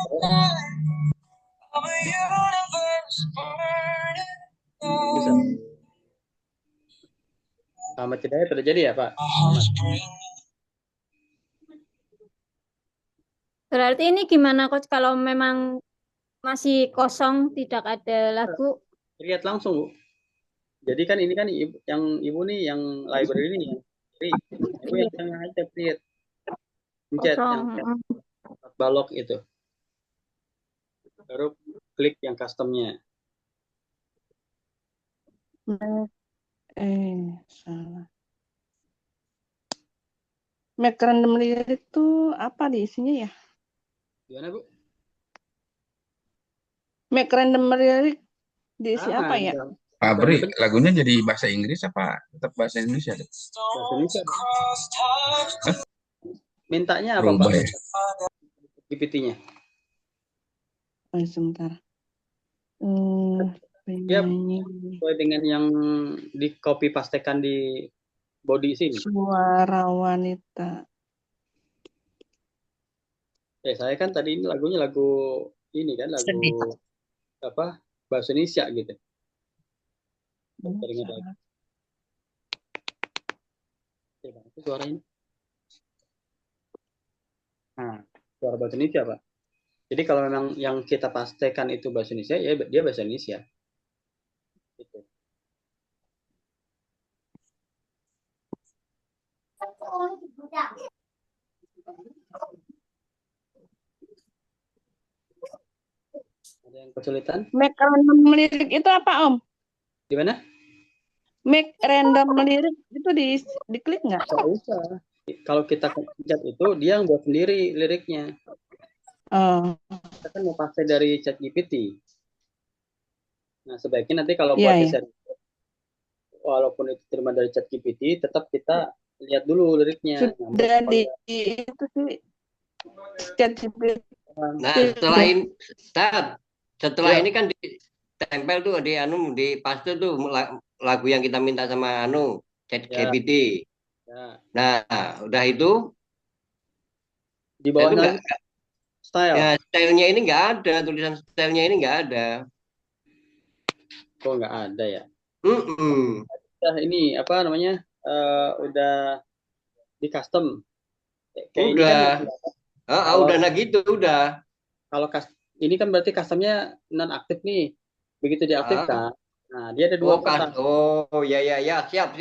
bisa. Sama tidak terjadi ya Pak? berarti ini gimana Coach kalau memang masih kosong, tidak ada lagu? Lihat langsung Bu. Jadi kan ini kan yang ibu nih yang library ini yang ibu yang tengah aja create, pencet yang Kosong. balok itu, baru klik yang customnya. Salah. Make random lyric itu apa di isinya ya? Gimana Bu? Make random lyric diisi apa ya? Gitu. Fabri, lagunya jadi bahasa Inggris apa tetap bahasa Indonesia? Bahasa Indonesia. Mintanya apa Berubah Pak? ya? GPT-nya. Oh, sebentar. Ya, Penyanyi sesuai dengan yang di copy pastekan di body sini. suara wanita. Saya kan tadi ini lagunya lagu ini kan lagu Sedih. apa bahasa Indonesia gitu. Teringat lagi. Itu suaranya. Nah, suara bahasa Indonesia Pak. Jadi kalau memang yang kita pastekan itu bahasa Indonesia, ya dia bahasa Indonesia. Gitu. Ada yang kesulitan? Make random lyric itu apa Om? Gimana? Make random lyric itu diklik nggak? Nggak usah. Kalau kita pencet itu dia yang buat sendiri liriknya. Oh, Kita kan mau pakai dari ChatGPT. Nah sebaiknya nanti kalau iya, buat iya. desain, walaupun itu terima dari ChatGPT, tetap kita lihat dulu liriknya. Sudah di itu sih ChatGPT. Nah, setelah Ya. ini kan ditempel tuh di paste tuh lagu yang kita minta sama ChatGPT. Ya. Nah, udah itu Di bawah itu lagi style. ya, stylenya ini nggak ada, tulisan stylenya ini nggak ada. Kok nggak ada ya? Mm-mm. Udah ini apa namanya? Udah di custom. Kayak ini Udah. kan, Udah nah gitu, udah. kalau ini kan berarti customnya non aktif nih. Begitu diaktifkan, nah dia ada dua kotak. Oh, ya, siap.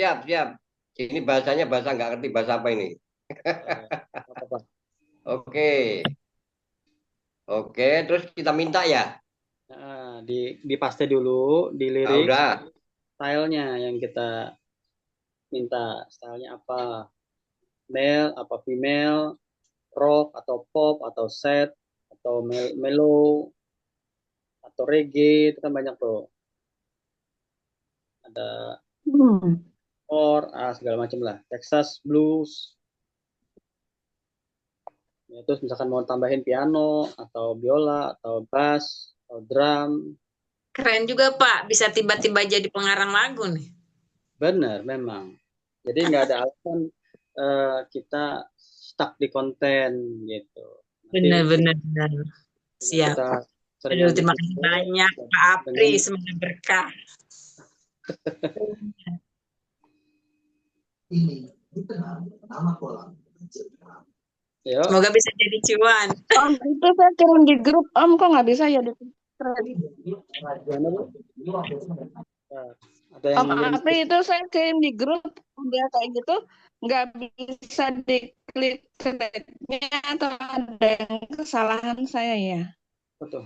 Ini bahasanya bahasa nggak ngerti bahasa apa ini. Apa-apa. Oke, terus kita minta ya. Nah, di paste dulu di lirik Udah. stylenya yang kita minta, stylenya apa, male apa female, rock atau pop atau set atau mellow atau reggae, itu kan banyak tuh, ada segala macam lah, Texas blues ya. Terus misalkan mau tambahin piano atau biola atau bass atau drum. Keren juga Pak, bisa tiba-tiba jadi pengarang lagu nih. Benar, memang. Jadi nggak ada alasan kita stuck di konten gitu. Nanti Benar. Siap. kita Aduh, lanjut terima kasih itu banyak Pak Apri, dengan semoga berkah. yuk. Semoga bisa jadi cuan. Om, itu saya kirim di grup. Om, kok nggak bisa ya di Gimana, Bu? Nah, ada yang Om ngirim Apri itu saya kirim di grup. Udah kayak gitu, nggak bisa diklik thread-nya atau ada yang kesalahan saya ya. foto.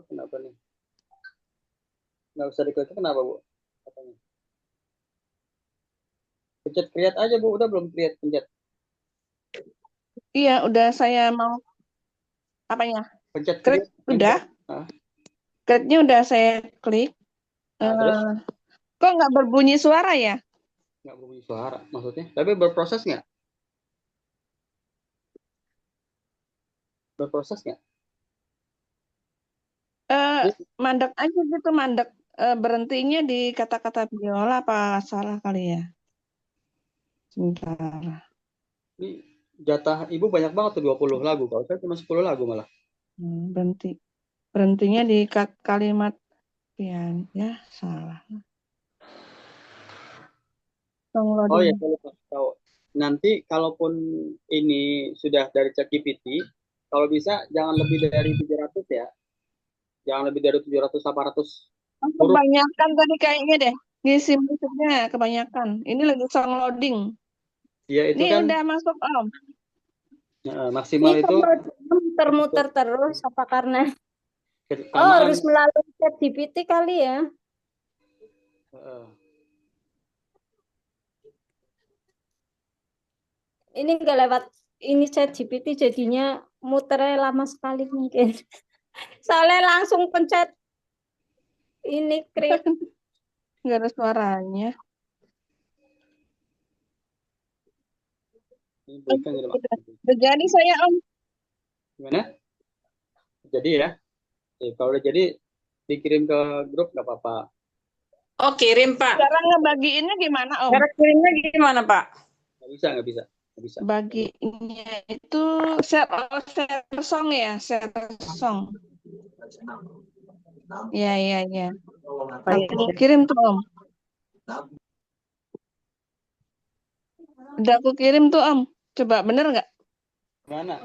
Kenapa nih? Nggak bisa diklik, kenapa, Bu? Katanya. Pencet create aja, Bu. Udah belum create, pencet. Iya, udah saya mau apanya? Pencet Klik create. udah. Nah, Kliknya udah saya klik. terus Kok nggak berbunyi suara ya? nggak berbunyi suara, maksudnya. Tapi berproses nggak? Berproses nggak? Mandek aja gitu, mandek. Berhentinya di kata-kata biola apa salah kali ya? Sebentar. Ini jatah Ibu banyak banget tuh 20 lagu. Kalau saya cuma 10 lagu malah. Berhenti. Berhentinya di kalimat pian. Ya, salah. Oh ya, saya lupa tahu. Nanti kalaupun ini sudah dari ChatGPT, kalau bisa jangan lebih dari 700 ya. Jangan lebih dari 700 800 huruf. Kebanyakan tadi kayaknya deh. Ngisi musiknya kebanyakan. Ini lagi song loading. Ya itu Ini kan udah masuk, Om. maksimal Ini itu muter-muter terus apa karena kelamaan. harus melalui ChatGPT kali ya? Ini nggak lewat ini ChatGPT jadinya muternya lama sekali mungkin. Soalnya langsung pencet ini create. Nggak ada suaranya. Udah jadi saya, Om. Gimana? Jadi ya. Kalau udah jadi dikirim ke grup nggak apa-apa. Oh, kirim Pak. Cara ngebagiinnya gimana, Om? Cara kirimnya gimana Pak? Nggak bisa. Baginya itu share song ya, share song. Iya. Aku kirim tuh, Om. Udah aku kirim tuh, Om. Coba bener nggak? Mana?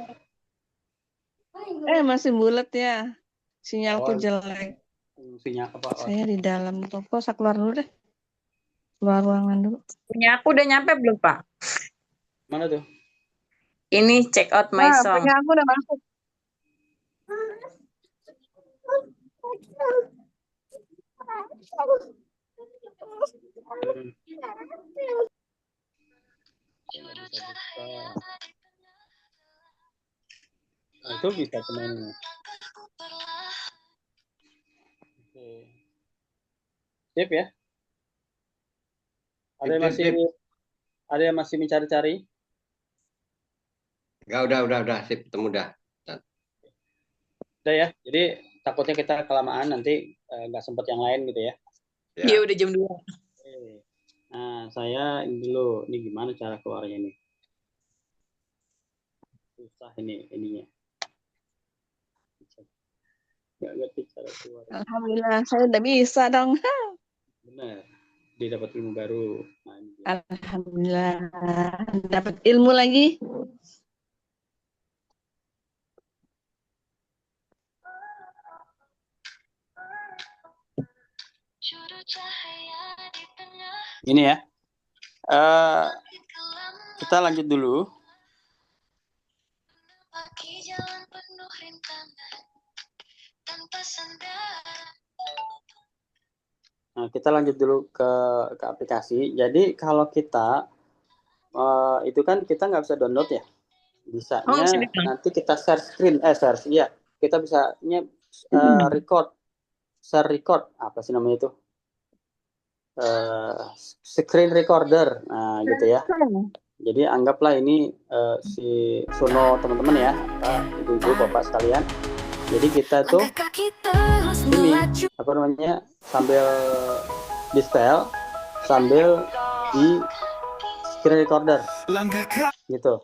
Masih bulat ya. Sinyalku jelek. Sinyal apa? Saya di dalam toko, saya keluar dulu deh. Keluar ruangan dulu. Punya aku udah nyampe belum Pak? Mana tuh? Ini check out my song. Punya aku udah masuk. Itu bisa teman. Sip ya. Ada yang masih mencari-cari? Enggak, udah, sip, ketemu dah. Udah ya. Jadi takutnya kita kelamaan nanti nggak sempat yang lain gitu ya. Iya, udah jam 2. Nah, saya ini dulu. Ini gimana cara keluarnya ini? Susah ininya. Nggak ngerti cara keluar. Alhamdulillah, saya udah bisa dong. Benar. Dia dapat ilmu baru. Nah, Alhamdulillah, dapat ilmu lagi. Ini ya. Kita lanjut dulu. Nah, kita lanjut dulu ke aplikasi. Jadi kalau kita itu kan kita nggak bisa download ya. Bisanya nanti kita share screen, iya. Kita bisanya share record, apa sih namanya itu? Screen recorder, nah gitu ya. Jadi anggaplah ini si Suno teman-teman ya, ibu-ibu bapak sekalian. Jadi kita tuh ini apa namanya sambil di setel sambil di screen recorder gitu.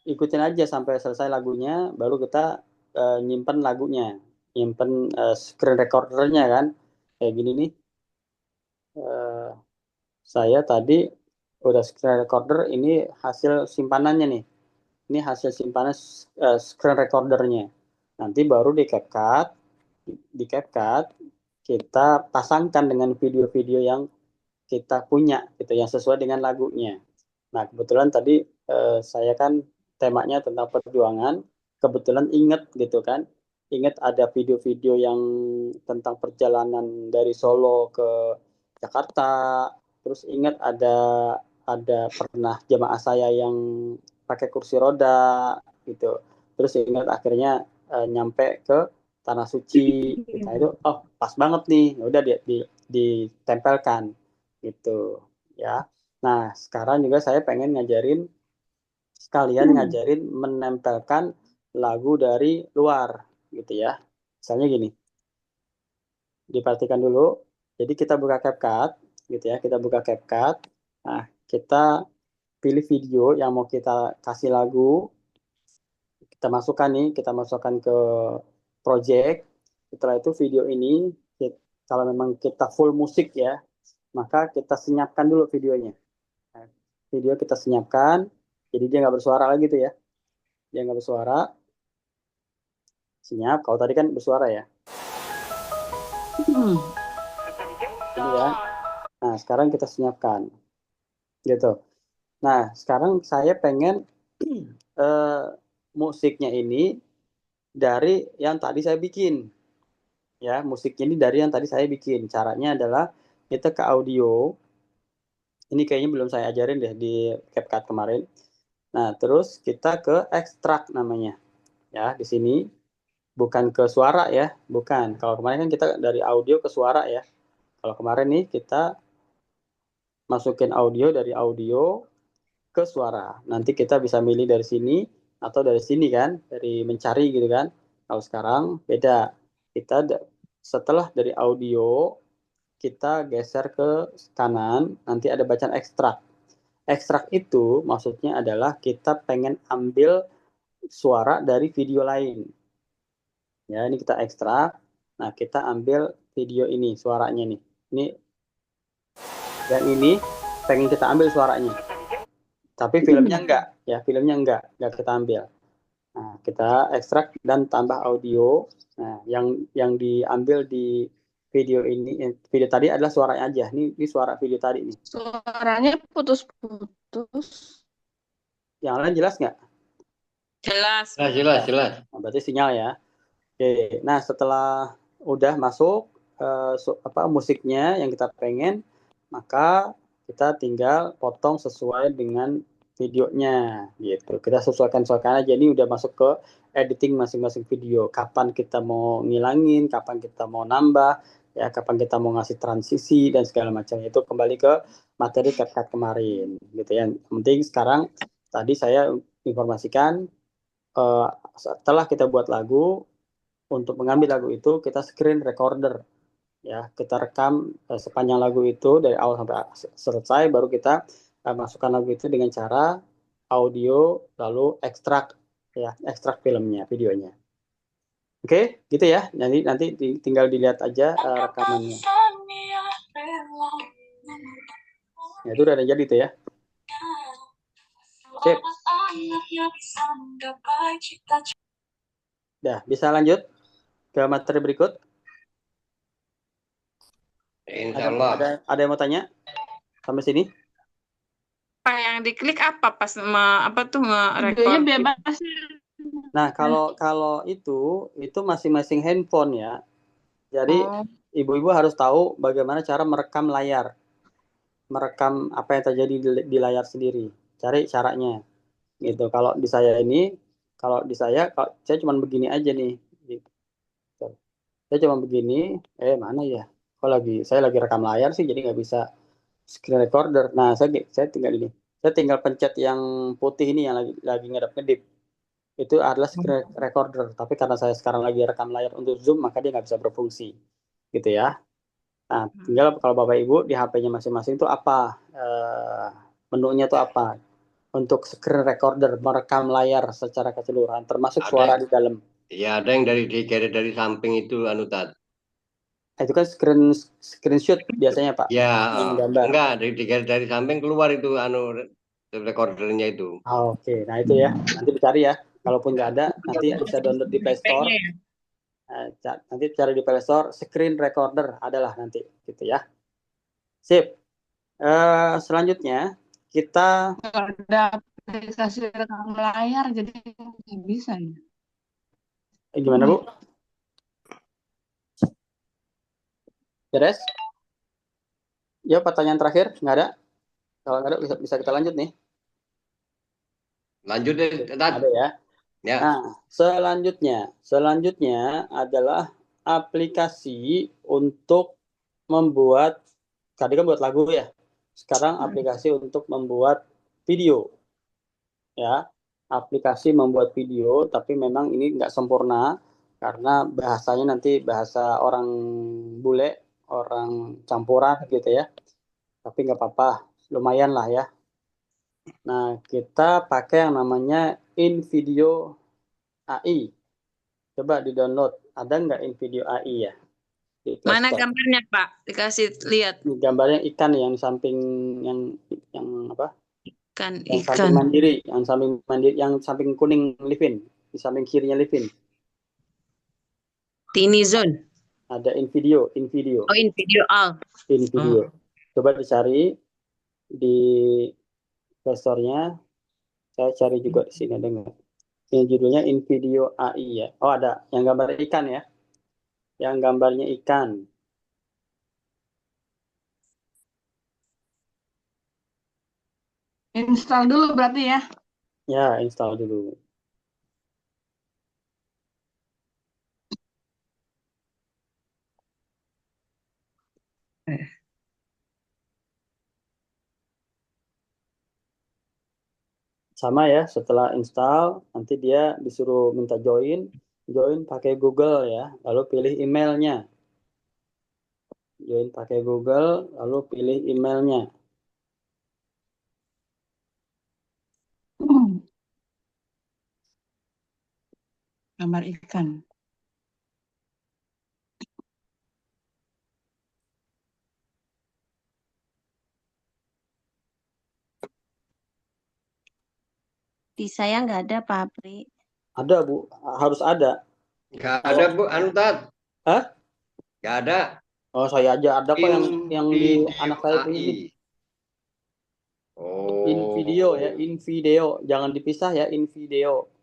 Ikutin aja sampai selesai lagunya, baru kita nyimpen lagunya, nyimpen screen recordernya kan, kayak gini nih. Saya tadi udah screen recorder, ini hasil simpanannya nih. Ini hasil simpanan screen recordernya. Nanti baru di CapCut, kita pasangkan dengan video-video yang kita punya, gitu, yang sesuai dengan lagunya. Nah, kebetulan tadi saya kan temanya tentang perjuangan, kebetulan inget gitu kan, inget ada video-video yang tentang perjalanan dari Solo ke Jakarta, terus ingat ada pernah jamaah saya yang pakai kursi roda gitu, terus ingat akhirnya nyampe ke tanah suci gitu. Nah, itu pas banget nih, udah ditempelkan gitu ya. Nah, sekarang juga saya pengen sekalian ngajarin menempelkan lagu dari luar gitu ya. Misalnya gini, diperhatikan dulu. Jadi kita buka CapCut gitu ya, kita buka CapCut. Nah, kita pilih video yang mau kita kasih lagu, kita masukkan ke project. Setelah itu video ini, kalau memang kita full musik ya, maka kita senyapkan dulu videonya. Nah, video kita senyapkan, jadi dia nggak bersuara lagi tuh ya. Dia nggak bersuara, senyap. Kalau tadi kan bersuara ya. Ini ya. Nah, sekarang kita senyapkan. Gitu. Nah, sekarang saya pengen musiknya ini dari yang tadi saya bikin. Ya, musiknya ini dari yang tadi saya bikin. Caranya adalah kita ke audio. Ini kayaknya belum saya ajarin deh di CapCut kemarin. Nah, terus kita ke ekstrak namanya. Ya, di sini bukan ke suara ya, bukan. Kalau kemarin kan kita dari audio ke suara ya. Kalau kemarin nih kita masukin audio, dari audio ke suara. Nanti kita bisa milih dari sini atau dari sini kan, dari mencari gitu kan. Kalau sekarang beda. Kita setelah dari audio, kita geser ke kanan, nanti ada bacaan ekstrak. Ekstrak itu maksudnya adalah kita pengen ambil suara dari video lain. Ya, ini kita ekstrak. Nah, kita ambil video ini, suaranya nih. Ini yang ini pengen kita ambil suaranya. Tapi filmnya enggak, ya, filmnya enggak kita ambil. Nah, kita ekstrak dan tambah audio. Nah, yang diambil di video ini, video tadi adalah suaranya aja. Ini suara video tadi nih. Suaranya putus-putus. Yang lain jelas nggak? Jelas. Jelas. Nah, berarti sinyal ya. Oke, nah setelah udah masuk musiknya yang kita pengen, maka kita tinggal potong sesuai dengan videonya gitu. Kita sesuaikan aja. Ini udah masuk ke editing masing-masing video. Kapan kita mau ngilangin, kapan kita mau nambah, ya, kapan kita mau ngasih transisi dan segala macam. Itu kembali ke materi CapCut kemarin gitu ya. Yang penting sekarang tadi saya informasikan setelah kita buat lagu, untuk mengambil lagu itu kita screen recorder ya, kita rekam sepanjang lagu itu dari awal sampai selesai, baru kita masukkan lagu itu dengan cara audio lalu ekstrak filmnya, videonya. Oke, gitu ya. Nanti tinggal dilihat aja rekamannya. Ya, itu udah ada jadi tuh ya. Sip. Dah, bisa lanjut ke materi berikut. Insya Allah. Ada yang mau tanya sampai sini? Apa yang diklik apa pas Videonya nge-record? bebas. Nah, kalau itu masing-masing handphone ya. Jadi ibu-ibu harus tahu bagaimana cara merekam layar. Merekam apa yang terjadi di layar sendiri. Cari caranya. Gitu. Kalau saya cuma begini aja nih. Gitu. Saya cuma begini, mana ya? Saya lagi rekam layar sih, jadi nggak bisa screen recorder. Nah, saya tinggal ini. Saya tinggal pencet yang putih ini yang lagi ngedip. Itu adalah screen recorder. Tapi karena saya sekarang lagi rekam layar untuk Zoom, maka dia nggak bisa berfungsi. Gitu ya. Nah, tinggal kalau Bapak Ibu di HP-nya masing-masing itu apa? Menunya itu apa? Untuk screen recorder, merekam layar secara keseluruhan, termasuk suara di dalam. Ya ada yang digeret dari samping itu anu Tat. Itu kan screenshot biasanya Pak, Ya, gambar. enggak digeret dari samping keluar itu anu recordernya itu. Oke, nah itu ya, nanti dicari ya. Kalaupun nggak ada, nanti bisa download di Play Store. Nanti cari di Play Store, screen recorder adalah nanti, gitu ya. Sip. Selanjutnya kita Nggak ada aplikasi rekam layar, jadi nggak bisa ya. gimana Bu? Beres? Ya, pertanyaan terakhir nggak ada. Kalau nggak ada bisa kita lanjut nih. Lanjut deh, Tat. Ada ya. Ya. Nah, selanjutnya adalah aplikasi untuk membuat, tadi kan buat lagu ya. Sekarang aplikasi untuk membuat video. Ya, aplikasi membuat video, tapi memang ini nggak sempurna karena bahasanya nanti bahasa orang bule, orang campuran gitu ya. Tapi nggak apa-apa, lumayan lah ya. Nah, kita pakai yang namanya InVideo AI. Coba di-download. Ada nggak InVideo AI ya? Di Play Mana Store. gambarnya Pak? Dikasih lihat. Ini gambarnya ikan yang di samping yang apa? Kan Yang samping ikan. mandiri, yang samping kuning Livin, di samping kirinya Livin. Tiny Zone. Ada InVideo. Oh, in video all. InVideo. Coba dicari di Play Store-nya. Saya cari juga di sini ada nggak? Ini judulnya InVideo AI ya. Oh ada, yang gambar ikan ya. Yang gambarnya ikan. Install dulu berarti ya. Ya, install dulu. Sama ya, setelah install nanti dia disuruh minta join pakai Google ya, lalu pilih emailnya. Join pakai Google, lalu pilih emailnya. Gambar ikan. Di saya nggak ada pabrik. Ada Bu, harus ada. Enggak ada Bu, anu Tat. Hah? Enggak ada. Oh saya aja ada kok yang di anak saya itu ini. Oh. InVideo ya, InVideo, jangan dipisah ya, InVideo.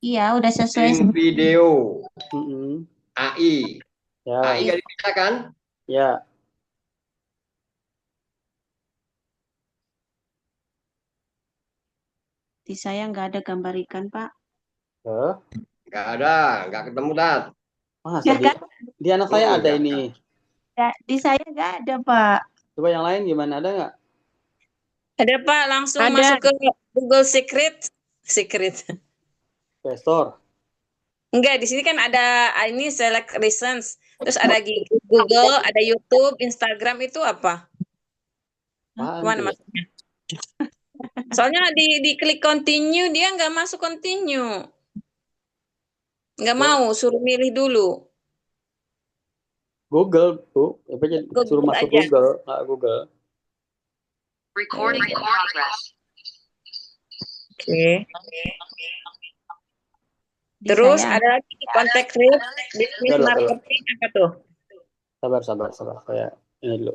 Iya, udah sesuai. InVideo. AI. Ya. AI nggak dipisah kan? Ya. Di saya nggak ada gambar ikan, Pak. Nggak ada, nggak ketemu Tat. Masa di anak saya ada ini. Ya, di saya nggak ada, Pak. Coba yang lain gimana, ada nggak? Ada Pak, langsung Ada. masuk ke Google Secret. Play Store. Enggak, di sini kan ada ini select reasons. Terus ada Google, ada YouTube, Instagram itu apa? Mana maksudnya? Soalnya di klik continue dia nggak masuk continue. Nggak mau, suruh milih dulu. Google, Bu. Suruh masuk aja. Google. Recording in progress. Oke. Terus ada lagi contact list, business marketing apa tuh? Sabar. Saya ini dulu.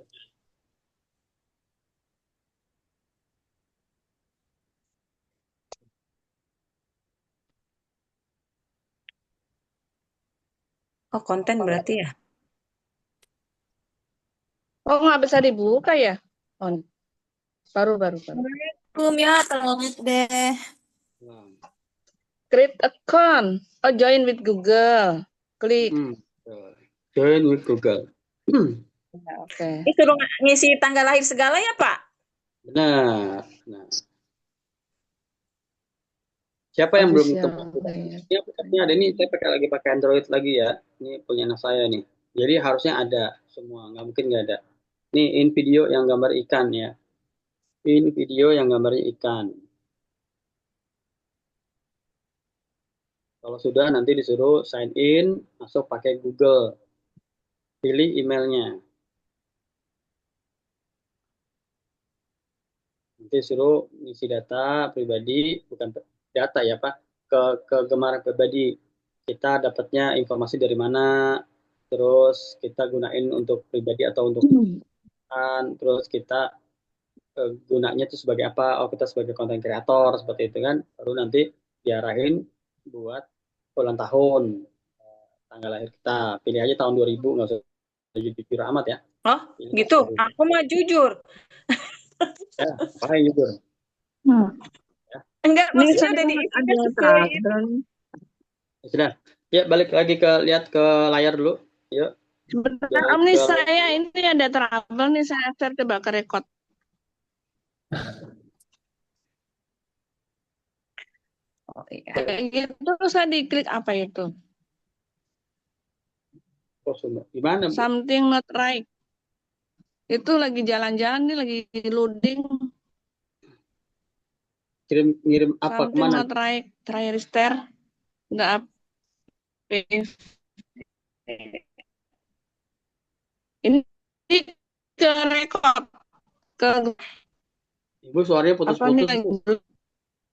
Oh, konten berarti ya? Oh, nggak bisa dibuka ya? On. Baru. Assalamualaikum ya, tolong deh. Create account. Oh, join with Google. Klik. Join with Google. Oke. Itu dong ngisi tanggal lahir segala ya, Pak? Benar. Siapa yang belum ketemu? Ini aplikasinya ada nih, saya lagi pakai Android lagi ya. Ini punya anak saya nih. Jadi harusnya ada semua, nggak mungkin nggak ada. Ini InVideo yang gambar ikan ya. InVideo yang gambarnya ikan. Kalau sudah nanti disuruh sign in, masuk pakai Google, pilih emailnya. Nanti suruh ngisi data pribadi, bukan data ya Pak, kegemaran pribadi. Kita dapatnya informasi dari mana, terus kita gunain untuk pribadi atau untuk terus kita gunanya itu sebagai apa? Oh, kita sebagai konten kreator seperti itu kan. Baru nanti diarahin buat ulang tahun, tanggal lahir kita. Pilih aja tahun 2000, nggak usah jujur amat ya. Oh, Pilih gitu. tahun 2000. Aku mah jujur. Ya, pakai jujur. Ya. Enggak, Ini maksudnya saya udah ada diisi trouble. Ya, sudah. Ya, balik lagi lihat ke layar dulu. Yuk. Sebentar, Om, nih saya ini ada trouble nih, saya coba ke record. Oh, iya. Kayak gitu saya diklik apa itu? Gimana, Bu? Something not right. Itu lagi jalan-jalan nih, lagi loading. Ngirim apa Something kemana? not right. Try restart. Nggak apa. Ini ke record. Ke Ibu suaranya apa nih putus-putus. lagi?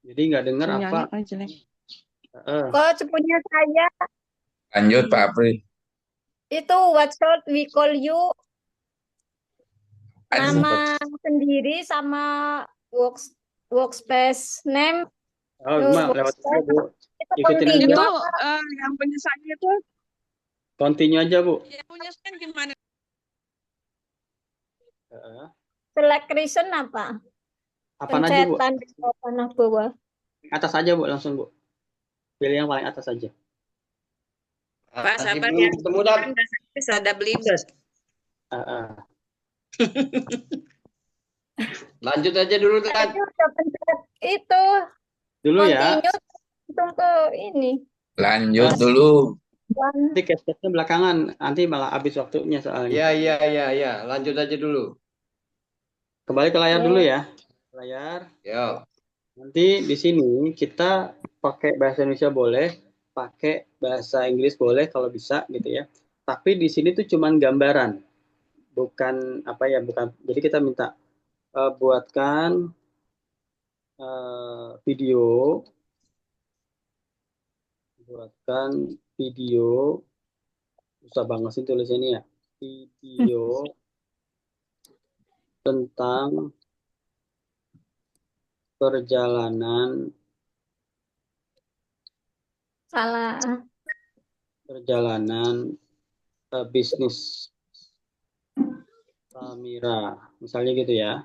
Jadi nggak dengar apa. Sinyalnya kan jelek. Kok punya saya Lanjut Pak Apri. itu what short we call you, Aduh, nama sendiri sama workspace name. Oh, cuma lewat aja, Bu. Itu Ikutin aja. Itu continue. yang punya saya itu Continue aja, Bu. yang punya saya gimana? Select reason apa? Apaan aja, Bu? Pencetan di panah bawah. Atas aja, Bu, langsung, Bu. Pilih yang paling atas aja. Pak, Masih sabar belum ya. ketemu, Dap. Kan bahasa Inggris ada belibet. Lanjut aja dulu, Dap. Tadi udah pencet itu Dulu ya. continue langsung ke ini. Lanjut dulu. Nanti capture-nya belakangan. Nanti malah habis waktunya soalnya. Iya. Lanjut aja dulu. Kembali ke layar dulu ya. Layar. Yo. Nanti di sini kita pakai bahasa Indonesia boleh, pakai bahasa Inggris boleh kalau bisa gitu ya. Tapi di sini tuh cuman gambaran, bukan apa ya, bukan. Jadi kita minta buatkan video, susah banget sih tulisannya ya. Video tentang perjalanan bisnis Samira, misalnya gitu ya.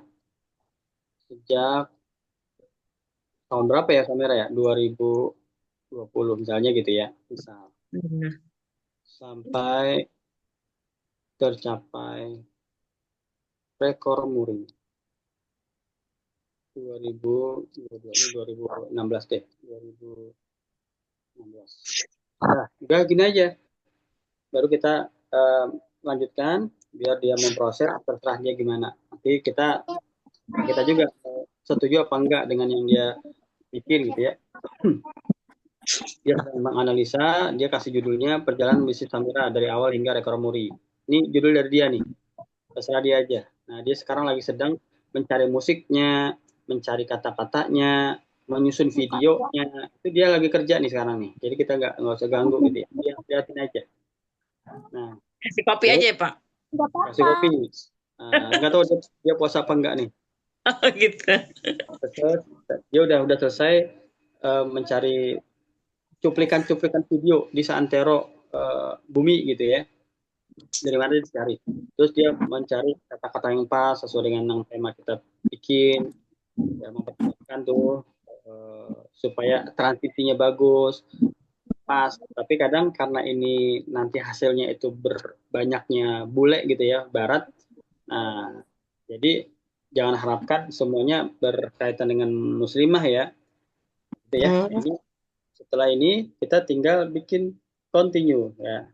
Sejak tahun berapa ya Samira ya? 2020 misalnya gitu ya. Misal. Sampai tercapai rekor muri 2016 deh. 2016. Nah, udah gini aja. Baru kita lanjutkan biar dia memproses, terserah dia gimana. Nanti kita juga setuju apa enggak dengan yang dia bikin gitu ya. Dia menganalisa, dia kasih judulnya Perjalanan Bisnis Samira dari awal hingga rekor muri. Ini judul dari dia nih. Terserah dia aja. Nah, dia sekarang lagi sedang mencari musiknya, mencari kata-katanya, menyusun videonya. Itu dia lagi kerja nih sekarang nih. Jadi kita nggak usah ganggu gitu ya. Dia liatin aja. Nah, kasih kopi aja ya, Pak. Kasih kopi. Nggak tahu dia puasa apa enggak nih. Oh, gitu. Terus, dia udah selesai mencari cuplikan video di seantero bumi gitu ya. Dari mana dia dicari. Terus dia mencari kata-kata yang pas sesuai dengan yang tema kita bikin. Ya, memperhatikan tuh supaya transisinya bagus, pas. Tapi kadang karena ini nanti hasilnya itu berbanyaknya bule gitu ya, barat. Nah, jadi jangan harapkan semuanya berkaitan dengan muslimah ya. Gitu ya. Jadi, setelah ini kita tinggal bikin continue ya.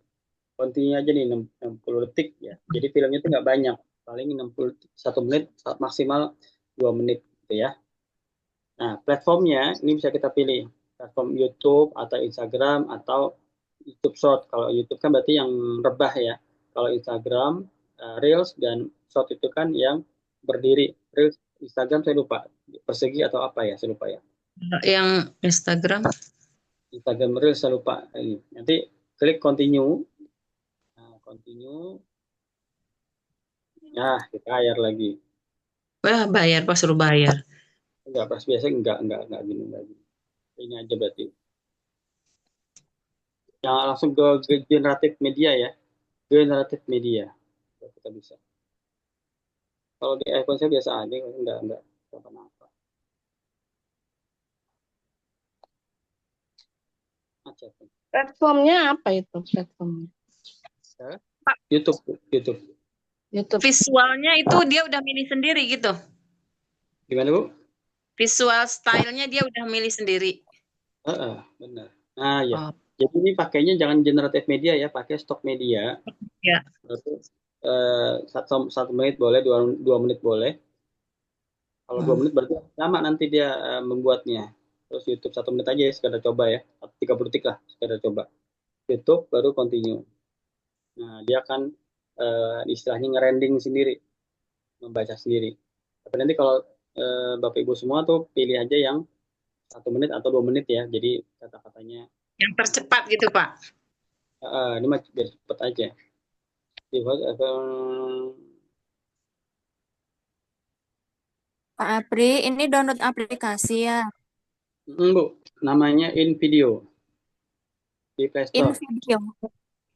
Continue aja nih 60 detik ya. Jadi filmnya itu nggak banyak, paling 61 menit maksimal 2 menit gitu ya. Nah, platformnya ini bisa kita pilih. platform YouTube atau Instagram atau YouTube Short. Kalau YouTube kan berarti yang rebah ya. Kalau Instagram, Reels dan Short itu kan yang berdiri. Reels, Instagram saya lupa. Persegi atau apa ya, saya lupa ya. Yang Instagram. Instagram Reels saya lupa. Ini. Nanti klik continue. Nah, continue. Nah, kita air lagi. Wah, bayar, pas suruh bayar. Enggak, pas biasa enggak gini lagi. Ini aja berarti. Yang langsung ke generatif media ya. Generatif media. Kita bisa. Kalau di iPhone saya biasa aja, enggak kenapa-napa. Platformnya apa itu platformnya? YouTube. YouTube. Visualnya itu dia udah milih sendiri gitu. Gimana Bu? Visual stylenya dia udah milih sendiri. Benar. Nah ya. Oh. Jadi ini pakainya jangan generatif media ya, pakai stok media. Ya. Berarti 1 menit boleh, 2 menit boleh. Kalau 2 menit berarti lama nanti dia membuatnya. Terus YouTube 1 menit aja ya, sekadar coba ya. 30 detik lah, sekadar coba. YouTube baru continue. Nah dia akan istilahnya ngerending sendiri, membaca sendiri. Tapi nanti kalau Bapak Ibu semua tuh pilih aja yang 1 menit atau 2 menit ya. Jadi kata-katanya yang tercepat gitu Pak. Ini mah biar cepet aja. Pak Apri, ini download aplikasi ya? Bu, namanya InVideo di Play Store. InVideo.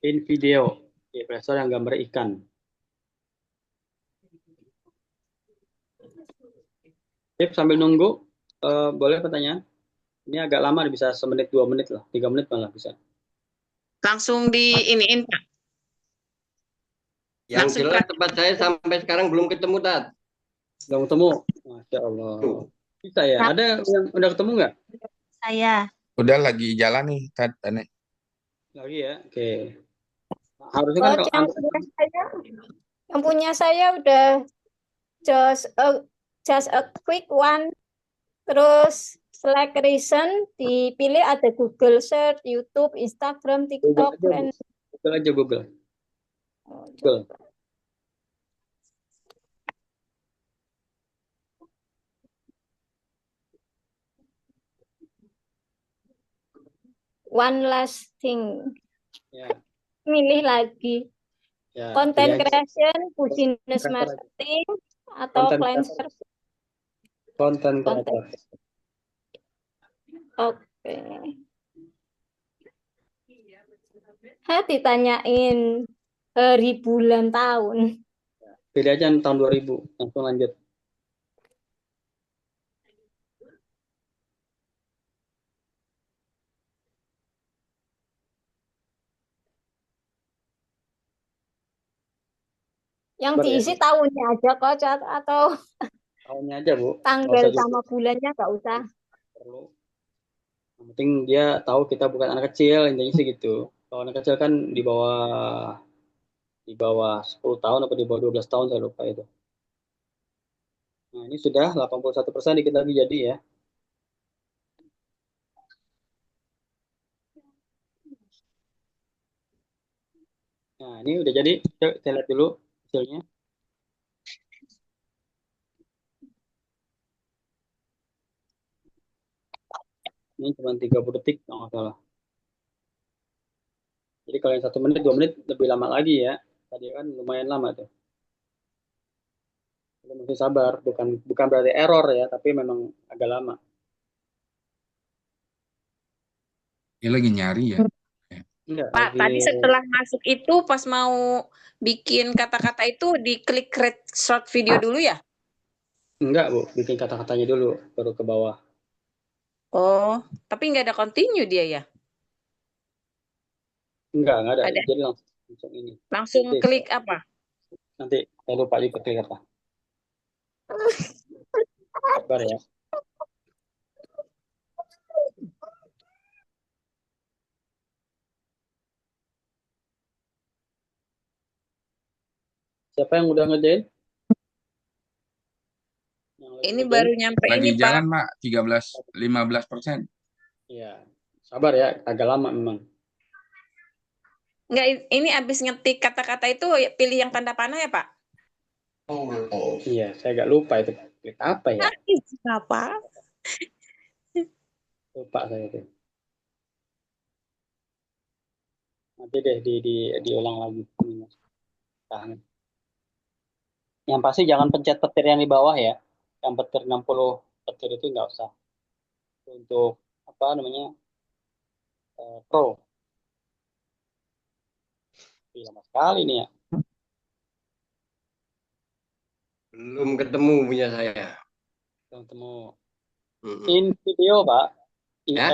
InVideo di Play Store yang gambar ikan. Sip, sambil nunggu, boleh pertanyaan? Ini agak lama, bisa 1 menit, 2 menit lah, 3 menit malah bisa. Langsung di iniin Pak. Yang Langsung jelas tempat saya sampai sekarang belum ketemu, Tat. Belum ketemu? Masya Allah. Bisa ya? Ada yang udah ketemu nggak? Saya. Udah lagi jalan nih, Tat. Lagi ya? Oke. Harusnya kan kalau yang punya saya udah just a quick one. Terus select reason, dipilih ada Google Search, YouTube, Instagram, TikTok, dan Google aja Google. Google. one last thing. Ya. Milih lagi. Ya, Content pilih aja. creation, business marketing, atau client service. Content creator. Oke. Ditanyain hari, bulan, tahun. Pilih aja tahun 2000. Langsung lanjut. Yang diisi tahunnya aja kok, atau tahunnya aja Bu. Tanggal sama bulannya nggak usah. Perlu. Yang penting dia tahu kita bukan anak kecil, intinya sih gitu. Kalau anak kecil kan di bawah 10 tahun atau di bawah 12 tahun, saya lupa itu. Nah, ini sudah 81%, dikit lagi jadi ya. Nah, ini udah jadi. Kita lihat dulu hasilnya. Ini cuma 30 detik, nggak salah. Jadi kalau yang 1 menit, 2 menit lebih lama lagi ya. Tadi kan lumayan lama tuh. Jadi mesti sabar, bukan berarti error ya, tapi memang agak lama. Ini lagi nyari ya. Enggak, Pak, tadi setelah masuk itu pas mau bikin kata-kata itu diklik create short video dulu ya? Enggak Bu, bikin kata-katanya dulu, baru ke bawah. Oh, tapi nggak ada continue dia ya? Enggak ada. Ada. Jadi langsung ini. Langsung Nanti, klik apa? Nanti saya lupa juga klik apa. Sabar ya. Siapa yang udah ngerjain? Ini baru nyampe Lagi ini jalan, Pak. Mak. 15%. Iya, sabar ya, agak lama memang. Enggak, ini abis ngetik kata-kata itu pilih yang tanda panah ya, Pak? Iya, saya agak lupa itu klik apa ya? Apa? Lupa saya itu. Nanti deh diulang lagi. Tahan. Yang pasti jangan pencet petir yang di bawah ya. Yang petir 60 petir itu nggak usah. Untuk apa namanya? Pro. Ih, lama sekali nih ya. Belum ketemu punya saya. Ketemu. Mm-mm. In video, Pak. Ya?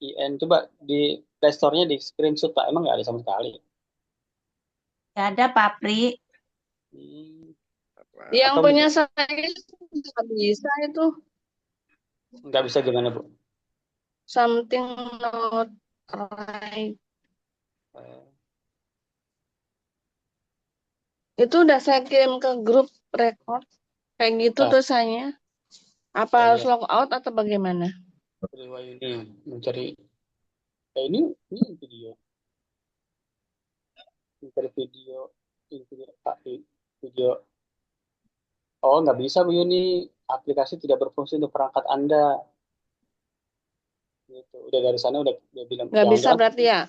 IN coba di Play Store-nya di screenshot Pak. Emang nggak ada sama sekali. Gak ada Pak Pri. Yang Atau punya saya nggak bisa itu. nggak bisa gimana Bu? Something not right. Itu udah saya kirim ke grup record. Kayak gitu Ah, tulisannya. Apa ya, harus ya. log out atau bagaimana? Ini mencari ini video mencari video. Oh, nggak bisa Bu Yuni. Aplikasi tidak berfungsi untuk perangkat Anda. Gitu. Udah dari sana udah bilang Nggak bisa jangan-jangan berarti ya?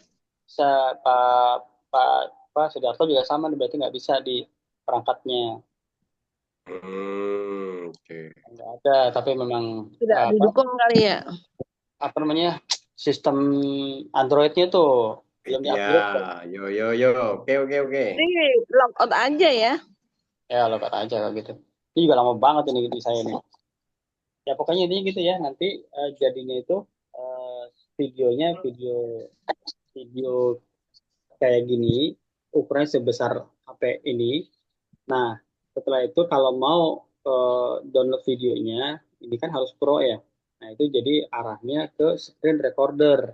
bisa Pak Pak Pak Sudarto juga sama berarti nggak bisa di perangkatnya. Oke. Nggak ada, tapi memang Tidak didukung kali ya? apa namanya sistem Android-nya tuh belum Ya, diupgrade. yo. Oke. Ini log out aja ya? Ya lo kata aja kalau gitu. Ini juga lama banget ini di saya nih. Ya pokoknya ini gitu ya. Nanti jadinya itu eh, videonya video kayak gini, ukurannya sebesar HP ini. Nah, setelah itu kalau mau download videonya, ini kan harus pro ya. Nah, itu jadi arahnya ke screen recorder.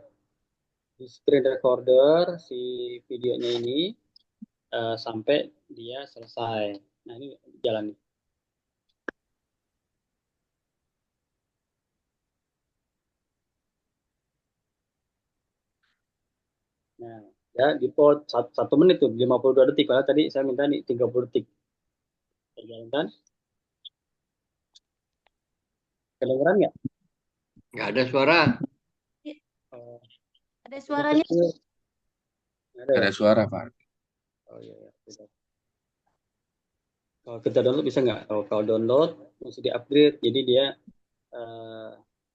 Di screen recorder si videonya ini sampai dia selesai. Nah, ini jalan nih. Nah, ya di pot 1 menit tuh 52 detik. Padahal tadi saya minta nih 30 detik. Terjalankan. Kedengeran nggak? Nggak ada suara. Oh, Ada suaranya. ada ya? Ada suara, Pak. Oh iya, ya. Kalau kita download bisa nggak? Kalau download mesti di-upgrade. Jadi dia eh,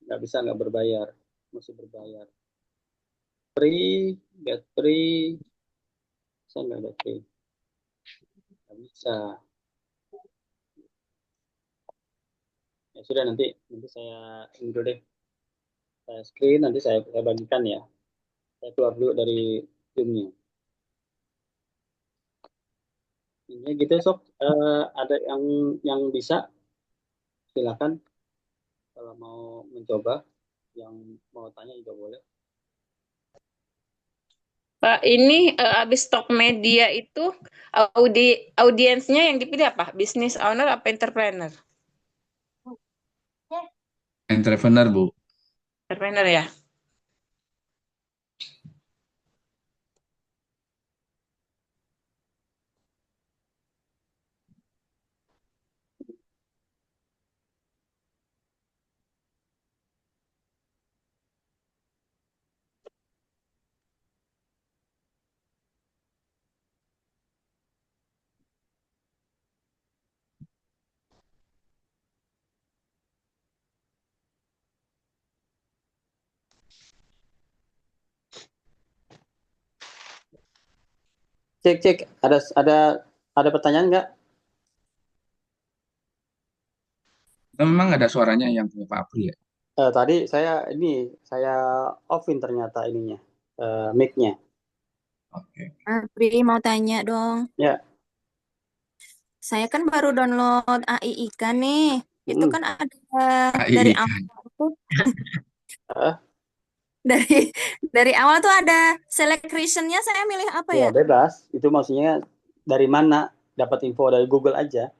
nggak berbayar. Mesti berbayar. Free, get free. Bisa nggak get free? Nggak bisa. Ya sudah nanti saya ini dulu deh. Saya screen nanti saya bagikan ya. Saya keluar dulu dari Zoom-nya. Ini gitu sok ada yang bisa silakan kalau mau mencoba yang mau tanya juga boleh. Pak, ini abis Talk Media itu audiensnya yang dipilih apa? Business owner apa entrepreneur? Entrepreneur, Bu. Entrepreneur ya. Cek ada pertanyaan nggak? Memang ada suaranya yang punya Pak Apri ya? Tadi saya offin ternyata ininya mic-nya. Oke. Apri mau tanya dong. Ya. Saya kan baru download AI Ikan nih. Itu kan ada AI dari Ikan. awal tuh. dari awal tuh ada select reason-nya, saya milih apa Ya ya? bebas. Itu maksudnya dari mana dapat info dari Google aja.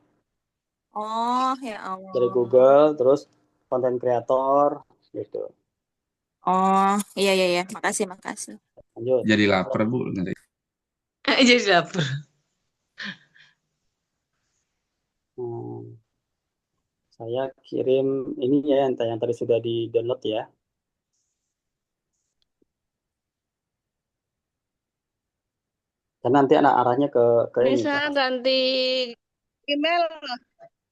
Oh, ya Dari Allah. Google terus konten kreator gitu. Oh, iya iya iya. Makasih, makasih. Lanjut. Jadi lapar Bu nanti. Jadi dapur. Hmm, saya kirim ini ya yang tadi sudah di download ya. Karena nanti anak arahnya ke ini. Bisa ganti email.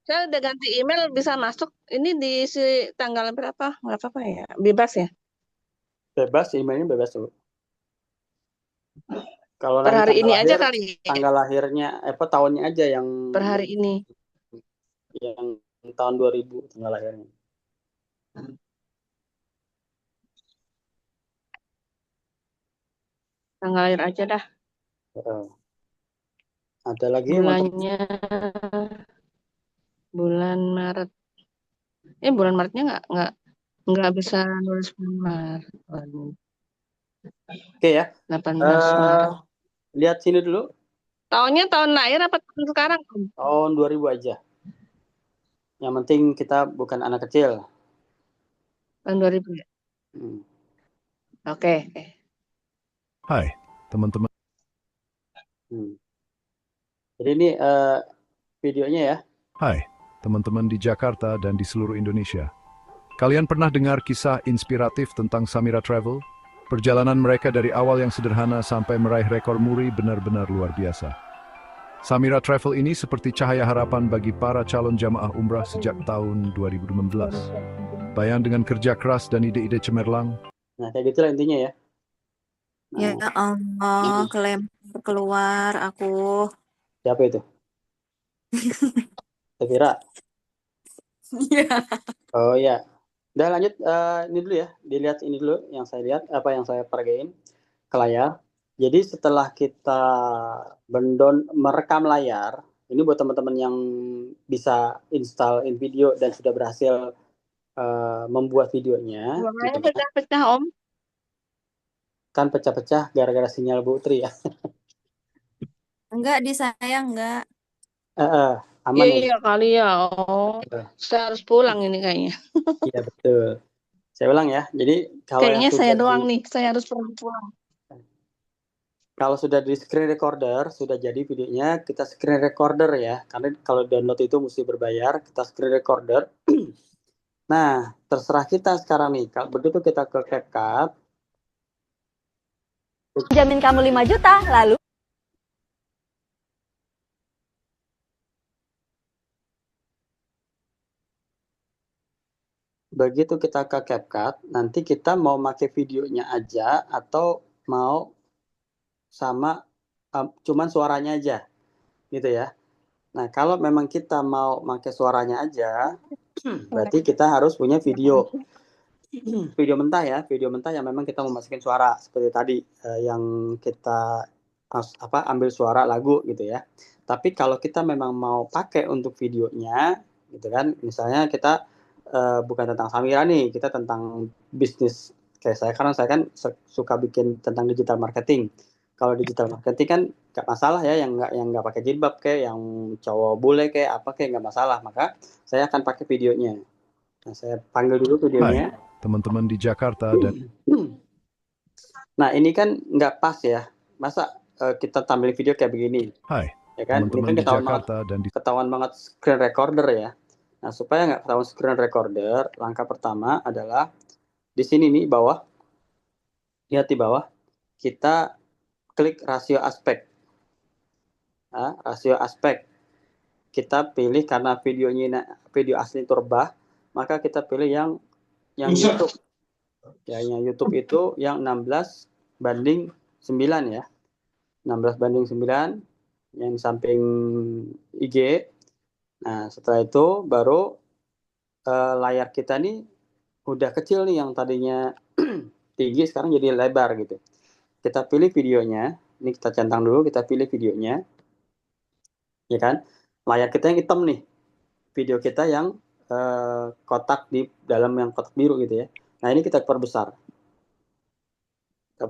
Saya udah ganti email, bisa masuk. Ini di tanggal berapa? Nggak apa-apa ya? Bebas ya? Bebas, emailnya bebas tuh. Kalau Per nanti hari ini aja kali ya? tanggal lahirnya, apa tahunnya aja yang Per hari ini. yang tahun 2000 tanggal lahirnya. Tanggal lahir aja dah. Heeh. Ada lagi yang mau Bulannya bulan Maret. Bulan Maretnya nggak bisa nulis bulan Maret. Waduh, Oke ya. 18 Maret. Lihat sini dulu. Tahunnya tahun lahir apa tahun sekarang, Om? Tahun 2000 aja. Yang penting kita bukan anak kecil. Tahun 2000 ya? Hmm. Oke. Hai, teman-teman. Jadi ini videonya ya. Hai, teman-teman di Jakarta dan di seluruh Indonesia. Kalian pernah dengar kisah inspiratif tentang Samira Travel? Perjalanan mereka dari awal yang sederhana sampai meraih rekor muri benar-benar luar biasa. Samira Travel ini seperti cahaya harapan bagi para calon jamaah umrah sejak tahun 2016. Bayang dengan kerja keras dan ide-ide cemerlang. Nah, kayak gitulah intinya ya. Ya Allah, kelempar keluar aku. Siapa itu? Safira. Iya. Oh ya. Udah lanjut ini dulu ya. Dilihat ini dulu yang saya lihat, apa yang saya peragain ke layar. Jadi setelah kita merekam layar, ini buat teman-teman yang bisa install InVideo dan sudah berhasil membuat videonya. Suaranya gitu kan. pecah-pecah, Om. Kan pecah-pecah gara-gara sinyal Bu Tri ya. Enggak, di saya enggak. Aman ya. Iya kali ya. Oh, saya harus pulang ini kayaknya. Iya betul. Saya ulang ya. Jadi kalau Kayaknya yang saya sudah doang nih. Saya harus pulang. kalau sudah di screen recorder, sudah jadi videonya, kita screen recorder ya. Karena kalau download itu mesti berbayar, kita screen recorder. Nah, terserah kita sekarang nih. Kalau begitu kita ke CapCut. Jamin kamu 5 juta, lalu Begitu kita ke CapCut, nanti kita mau pakai videonya aja atau mau sama cuman suaranya aja. Gitu ya. Nah, kalau memang kita mau pakai suaranya aja, berarti kita harus punya video mentah ya, video mentah yang memang kita mau masukin suara seperti tadi yang kita ambil suara lagu gitu ya. Tapi kalau kita memang mau pakai untuk videonya gitu kan, misalnya kita bukan tentang Samira nih, kita tentang bisnis kayak saya, karena saya kan suka bikin tentang digital marketing. Kalau digital marketing kan nggak masalah ya, yang nggak pakai jilbab kayak, yang cowok bule kayak apa kayak nggak masalah, maka saya akan pakai videonya. Nah, saya panggil dulu videonya. Hai, teman-teman di Jakarta dan Nah, ini kan nggak pas ya. Masa kita tampilin video kayak begini? Hai, Ya kan? Ini teman-teman kan di Jakarta dan di ketahuan banget screen recorder ya. Nah, supaya nggak ketahuan screen recorder, langkah pertama adalah di sini nih bawah. Lihat di bawah. Kita klik rasio aspek. Nah, rasio aspek. Kita pilih karena video asli itu rebah, maka kita pilih yang YouTube. Ya, yang YouTube itu yang 16:9 ya. 16:9 yang di samping IG. Nah, setelah itu baru layar kita nih udah kecil nih, yang tadinya tinggi sekarang jadi lebar gitu. Kita pilih videonya. Ini kita centang dulu, kita pilih videonya. Ya kan? Layar kita yang hitam nih. Video kita yang kotak di dalam yang kotak biru gitu ya. Nah, ini kita perbesar. Kita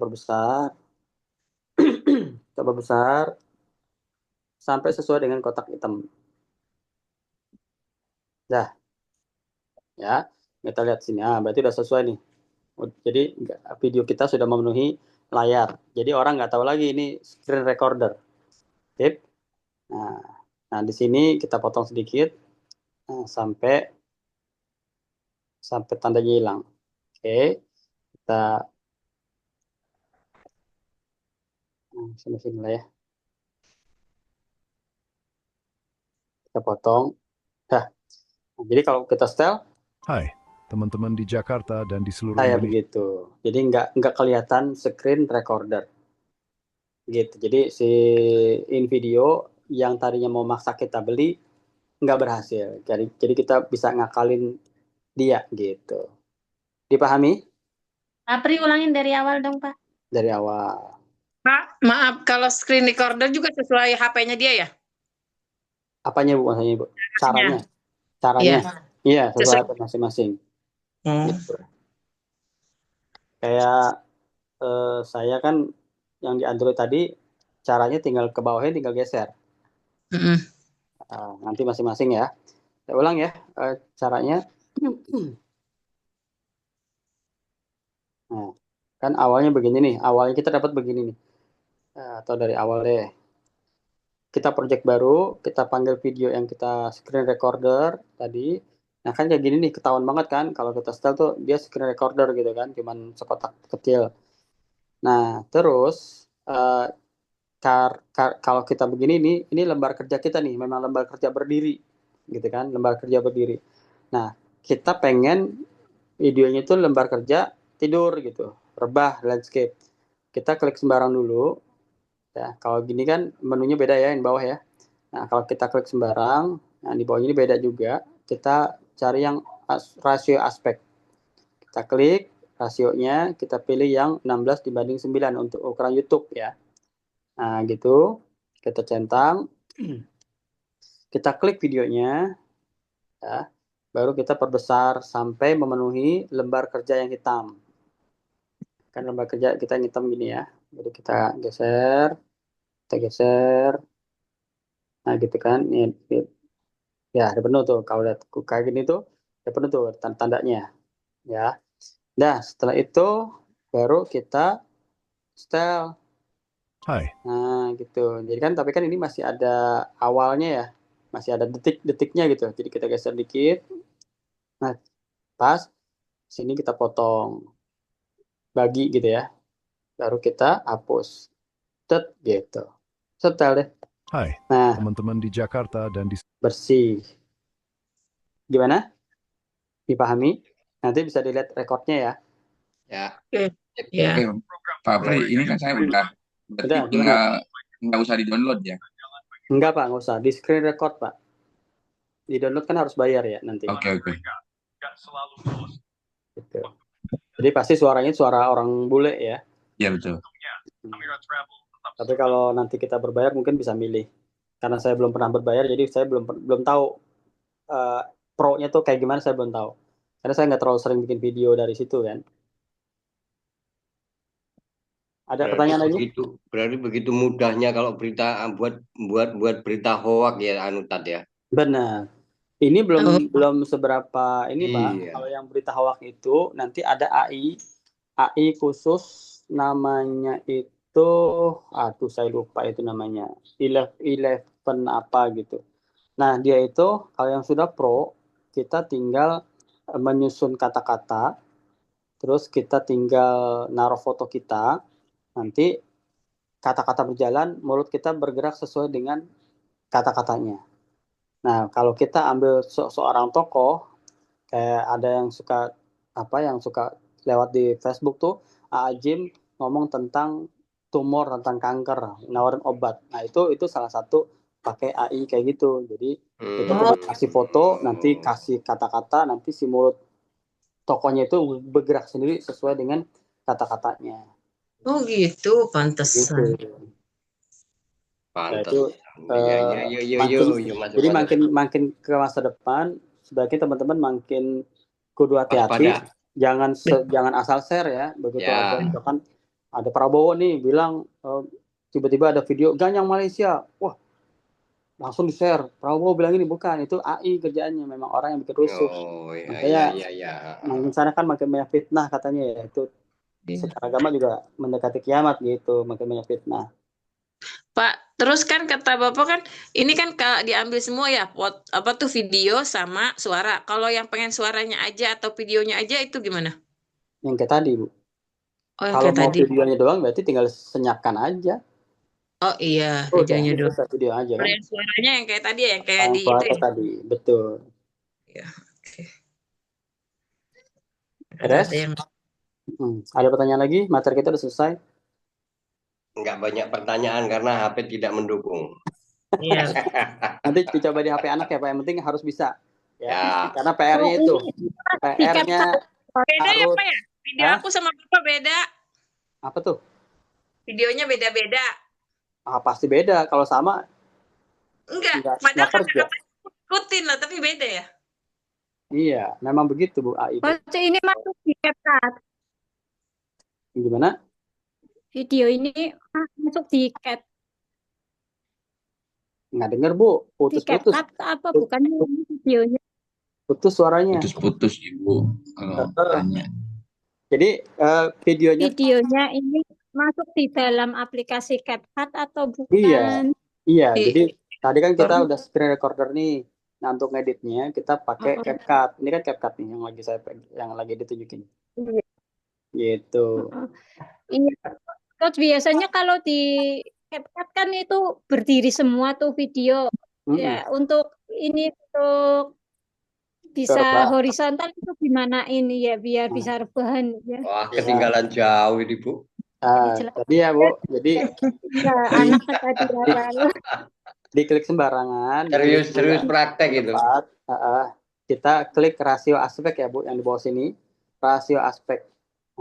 perbesar sampai sesuai dengan kotak hitam. Dah. Ya, kita lihat sini. Berarti udah sesuai nih. Jadi video kita sudah memenuhi layar. Jadi orang nggak tahu lagi ini screen recorder. Tip. Nah, di sini kita potong sedikit sampai tandanya hilang. Oke, kita sini lah ya. Kita potong. Jadi kalau kita setel, Hai, teman-teman di Jakarta dan di seluruh kayak Indonesia. begitu. Jadi nggak kelihatan screen recorder. Gitu. Jadi si InVideo yang tadinya mau maksa kita beli nggak berhasil. Jadi kita bisa ngakalin dia gitu. Dipahami? Apri ulangin dari awal dong, Pak. Dari awal. Pak, maaf, kalau screen recorder juga sesuai HP-nya dia ya? Apanya Bu maksudnya Bu? Caranya. Iya, sesuai HP masing-masing. Gitu. Kayak saya kan yang di Android tadi caranya tinggal ke bawahnya tinggal geser. Nanti masing-masing ya. Saya ulang ya caranya. Nah, kan awalnya begini nih. Awalnya kita dapat begini nih. Atau dari awal deh. Kita project baru, kita panggil video yang kita screen recorder tadi. Nah kan kayak gini nih, ketahuan banget kan kalau kita setel tuh dia screen recorder gitu kan, cuman sekotak kecil. Nah terus kalau kita begini nih, ini lembar kerja kita nih, memang lembar kerja berdiri gitu kan, lembar kerja berdiri. Nah kita pengen videonya itu lembar kerja tidur gitu, rebah, landscape. Kita klik sembarang dulu. Ya, kalau gini kan menunya beda ya, yang bawah ya. Nah, kalau kita klik sembarang, nah di bawah ini beda juga. Kita cari yang rasio aspek. Kita klik rasionya, kita pilih yang 16:9 untuk ukuran YouTube ya. Nah, gitu. Kita centang. Kita klik videonya. Ya. Baru kita perbesar sampai memenuhi lembar kerja yang hitam. Kan lembar kerja kita yang hitam gini ya. Jadi kita geser. Nah gitu kan, ya udah penuh tuh. Kalau udah kayak gini tuh udah penuh tuh tandanya ya. Nah setelah itu baru kita setel. Hai. Nah gitu. Jadi kan tapi kan ini masih ada awalnya ya, masih ada detik-detiknya gitu. Jadi kita geser dikit. Nah pas sini kita potong bagi gitu ya. Baru kita hapus. Gitu. Setel deh. Hai, nah teman-teman di Jakarta dan di bersih. Gimana? Dipahami? Nanti bisa dilihat rekodnya ya. Ya. Oke, Pak Apri, ini kan saya udah berarti nggak usah di-download ya? Enggak Pak, nggak usah. Di screen record Pak. Di-download kan harus bayar ya nanti. Oke. Gitu. Jadi pasti suaranya suara orang bule ya. Iya betul. Tapi kalau nanti kita berbayar mungkin bisa milih. Karena saya belum pernah berbayar, jadi saya belum tahu pro-nya tuh kayak gimana, saya belum tahu. Karena saya nggak terlalu sering bikin video dari situ kan. Ada pertanyaan lagi? Berarti begitu mudahnya kalau berita buat berita hoak ya Tat ya. Benar. Ini belum seberapa ini Pak. Iya. Kalau yang berita hoak itu nanti ada AI khusus namanya itu saya lupa itu namanya. 11 apa gitu. Nah, dia itu kalau yang sudah pro, kita tinggal menyusun kata-kata, terus kita tinggal naruh foto kita, nanti kata-kata berjalan, mulut kita bergerak sesuai dengan kata-katanya. Nah, kalau kita ambil seorang tokoh, kayak ada yang suka lewat di Facebook tuh, Ajim ngomong tentang tumor, tentang kanker, nawarin obat. Nah, itu salah satu pakai AI kayak gitu. Jadi kita cuma kasih foto, nanti kasih kata-kata, nanti si mulut tokohnya itu bergerak sendiri sesuai dengan kata-katanya. Oh gitu, pantesan. Gitu. Pantes. Jadi makin ke masa depan, sebaiknya teman-teman makin kudu hati-hati, jangan asal share ya. Begitu misalkan ada Prabowo nih bilang tiba-tiba ada video ganyang Malaysia, wah langsung di-share. Prabowo bilang ini, bukan, itu AI kerjaannya, memang orang yang bikin rusuh. Oh ya Makanya ya. makin sana kan makin banyak fitnah katanya ya. Itu secara agama juga mendekati kiamat gitu, makin banyak fitnah. Pak, terus kan kata Bapak kan ini kan diambil semua ya, apa tuh video sama suara. Kalau yang pengen suaranya aja atau videonya aja itu gimana? Yang kayak tadi, Bu. Oh, yang Kalau kayak mau tadi. videonya doang berarti tinggal senyapkan aja. Oh iya, Udah, videonya itu doang. video aja Kalau kan. yang suaranya yang kayak tadi ya, yang kayak Yang di itu suara ya. tadi, betul. Ya, oke. Beres? Ada yang Ada pertanyaan lagi? Materi kita udah selesai. Nggak banyak pertanyaan karena HP tidak mendukung. Iya. Nanti dicoba di HP anak ya, Pak. Yang penting harus bisa. Ya. Ya. Karena PR-nya itu. PR-nya Beda ya harus. Pak ya? Video Hah? aku sama Bapak beda. Apa tuh? Videonya beda-beda. Pasti beda. Kalau sama, Enggak, padahal kerja. rutin lah, tapi beda ya. Iya, memang begitu, Bu AI. Ini masuk di CapCut. Gimana? Video ini masuk di Cap. Nggak dengar, Bu. Di Putus-putus. CapCut apa bukan videonya? Putus suaranya. Putus-putus Ibu kalau tanya. Jadi videonya ini masuk di dalam aplikasi CapCut atau bukan? Iya. Jadi tadi kan kita udah screen recorder nih. Nah, untuk ngeditnya kita pakai CapCut. Ini kan CapCut nih yang lagi ditunjukin. Iya. Gitu. Iya. Terus biasanya kalau di CapCut kan itu berdiri semua tuh video. Ya, untuk bisa horizontal itu gimana ini ya biar bisa rebahan ya. Wah, ketinggalan jauh ini, Bu. Tadi ya, Bu. Jadi anak tadi diklik sembarangan. Serius praktek gitu. Kita klik rasio aspek ya, Bu, yang di bawah sini. Rasio aspek.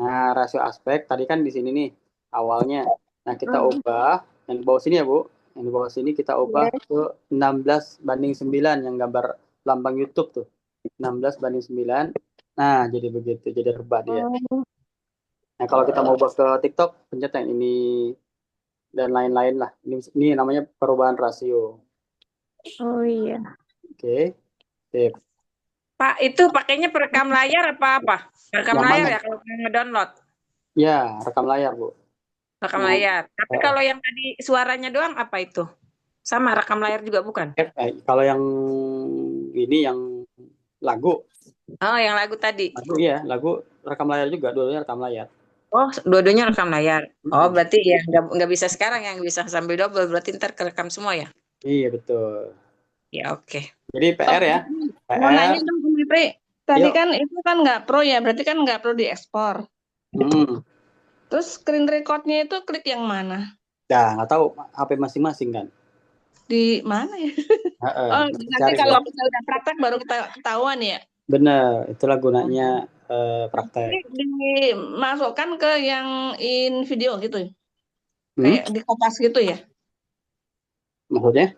Nah, rasio aspek tadi kan di sini nih awalnya. Nah, kita ubah yang di bawah sini ya, Bu. Yang di bawah sini kita ubah ke 16:9 yang gambar lambang YouTube tuh. 16:9. Nah, jadi begitu, jadi rebah dia. Nah, kalau kita mau ubah ke TikTok, pencet yang ini dan lain-lain lah. Ini namanya perubahan rasio. Oh iya. Oke. Sip. Pak, itu pakainya perekam layar apa? Rekam Yang layar mana? ya kalau ngedownload. Ya, rekam layar, Bu. Rekam layar. Tapi kalau yang tadi suaranya doang apa itu? Sama rekam layar juga bukan? Kalau yang ini yang lagu. Oh, yang lagu tadi. Lagu rekam layar juga, dua-duanya rekam layar. Oh, dua-duanya rekam layar. Oh, berarti ya nggak bisa sekarang yang bisa sambil double, berarti ntar kerekam semua ya? Iya, betul. Ya, oke. Jadi PR ya. Mau nanya dong, Pri. Tadi kan itu kan nggak pro ya, berarti kan nggak perlu diekspor. Terus screen recordnya itu klik yang mana? Nah, nggak tahu HP masing-masing kan. Di mana ya? Nanti kalau kita udah praktek baru ketahuan ya? Bener, itulah gunanya praktek. Dimasukkan ke yang in video gitu, kayak di Kompas gitu ya? Maksudnya?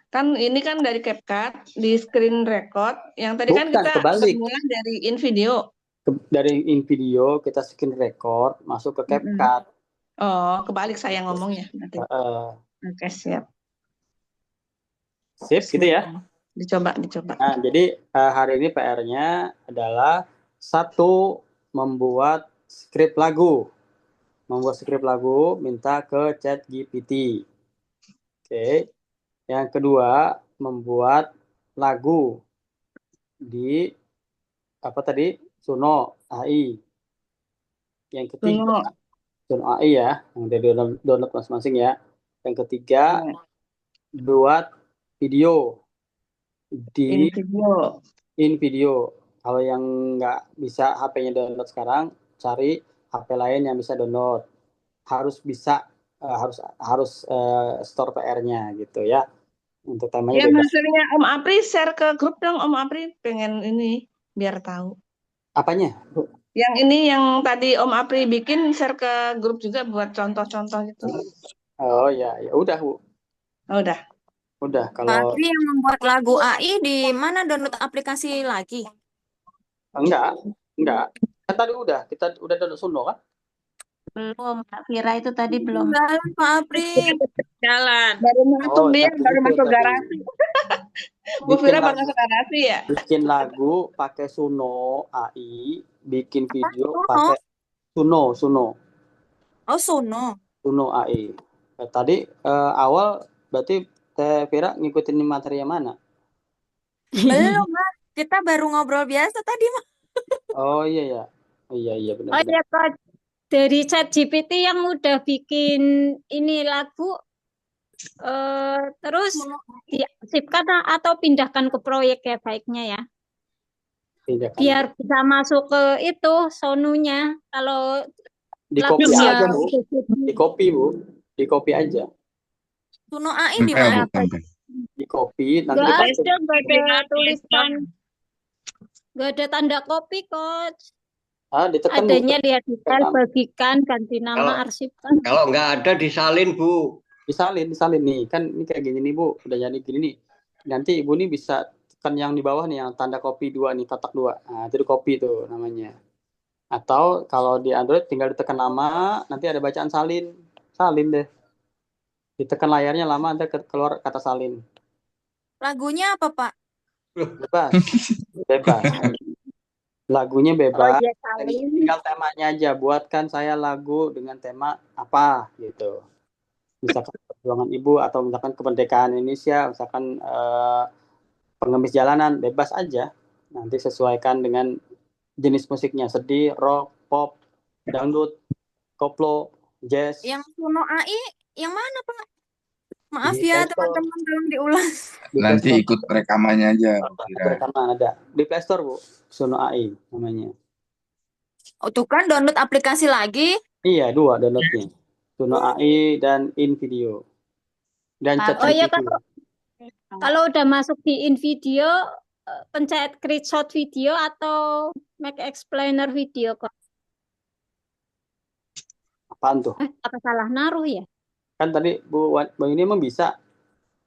Kan ini kan dari CapCut di screen record, yang tadi kan kita mulai dari in video. Dari in video kita screen record masuk ke CapCut. Oh, kebalik saya ngomongnya nanti. Oke, siap. Sip, gitu ya. Dicoba. Nah, jadi hari ini PR-nya adalah 1, membuat skrip lagu. Membuat skrip lagu minta ke ChatGPT. Oke. Yang kedua, membuat lagu di apa tadi? Suno AI. Yang ketiga, Suno AI ya, yang dari download masing-masing ya. Yang ketiga, buat video di in video. Kalau yang nggak bisa HP-nya download sekarang, cari HP lain yang bisa download. Harus bisa harus store PR-nya gitu ya. Untuk temanya yang beda. hasilnya Om Apri share ke grup dong, Om Apri pengen ini biar tahu. Apanya, Bu? Yang ini yang tadi Om Apri bikin share ke grup juga buat contoh-contoh gitu. Oh ya udah, Bu. Oh, udah. Kalau Apri yang membuat lagu AI di mana download aplikasi lagi? Enggak. Kan tadi kita udah download Suno kan? Belum, Kak Vira itu tadi belum. Jalan Pak Apri. Jalan. Baru masuk Oh, dia, tapi baru itu masuk tadi. garasi. Bu Bikin Vira baru lagu, masuk garasi ya? bikin lagu pakai Suno AI, bikin video Suno? pakai Suno Oh, Suno. AI. Tadi awal berarti Teh Vira ngikutin materi yang mana? Belum, Mas. Kita baru ngobrol biasa tadi, Mas. Oh iya ya. Iya Oh benar-benar. ya Kak, dari ChatGPT yang udah bikin ini lagu, terus diarsipkan atau pindahkan ke proyek ya baiknya ya, Tindakan. biar bisa masuk ke itu sonunya. Kalau Di copy lagunya aja Bu. Di copy Bu. Di copy aja. Suno AI di Tempel, mana? Bu, tempel. Di copy nanti nggak dimasukin. ada, nggak ada tulisan, nggak ada tanda copy Coach. Ditekan Bu. Adanya lihat detail, Tekan. bagikan, ganti nama, arsipkan. Kalau nggak ada disalin, Bu. Disalin nih. Kan ini kayak gini nih Bu. Udah jadi gini nih. Nanti Ibu nih bisa tekan yang di bawah nih yang tanda copy 2 nih, kotak 2. Nah, itu di copy tuh namanya. Atau kalau di Android tinggal ditekan nama, nanti ada bacaan salin. Salin deh. Ditekan layarnya lama, nanti keluar kata salin. Lagunya apa, Pak? Bebas. Lagunya Oh bebas. dia salin. Tinggal temanya aja. Buatkan saya lagu dengan tema apa gitu. Misalkan perjuangan ibu atau misalkan kemerdekaan Indonesia, misalkan pengemis jalanan, bebas aja. Nanti sesuaikan dengan jenis musiknya, sedih, rock, pop, dangdut, koplo, jazz. Yang Suno AI yang mana, Pak? Maaf Di ya Play Store. teman-teman, tolong diulas. Di Play Nanti Store. ikut rekamannya aja, Bu Vira. Rekaman ada di Play Store Bu, Suno AI namanya. Oh, tuh kan download aplikasi lagi. Iya, 2 downloadnya, Suno AI dan InVideo dan Pak, Oh ya ChatGPT. kalau udah masuk di InVideo, pencet create short video atau make explainer video kok. Apaan tuh? Apa salah naruh ya? Kan tadi Bu ini emang bisa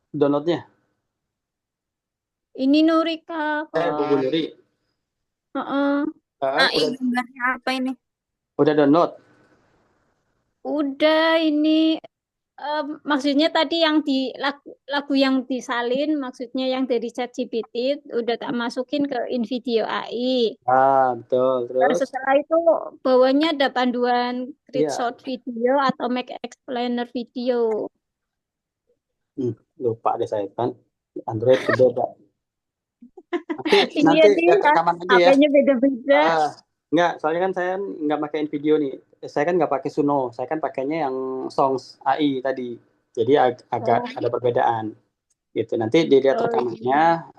downloadnya. Ini Nurika Bu kok. Nuri. Heeh. AI gambarnya apa ini? Udah download. Udah ini maksudnya tadi yang di lagu yang disalin, maksudnya yang dari ChatGPT udah tak masukin ke InVideo AI. Betul. Terus Terus setelah itu bawahnya ada panduan create Iya. short video atau make explainer video. Lupa deh saya kan. Android beda. Iya Nanti sih, rekaman aja ya. HP-nya beda-beda. Enggak, soalnya kan saya nggak pakai video nih. Saya kan nggak pakai Suno. Saya kan pakainya yang Songs AI tadi. Jadi agak ada perbedaan. Gitu. Nanti dilihat rekamannya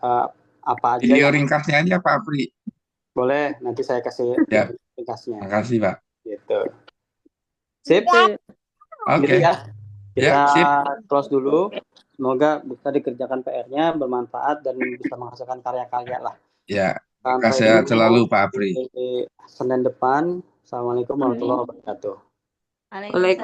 apa aja. Video ringkasnya aja, Pak Apri. Boleh, nanti saya kasih Ya. ringkasnya. Makasih, Pak. Gitu. Sip. Oke. Gitu ya. Kita Ya, sip. close dulu. Semoga bisa dikerjakan PR-nya, bermanfaat dan bisa menghasilkan karya-karya lah. Ya. Sampai Sehat jumpa selalu, Pak Apri. di Senin depan. Assalamualaikum warahmatullahi wabarakatuh. Waalaikumsalam.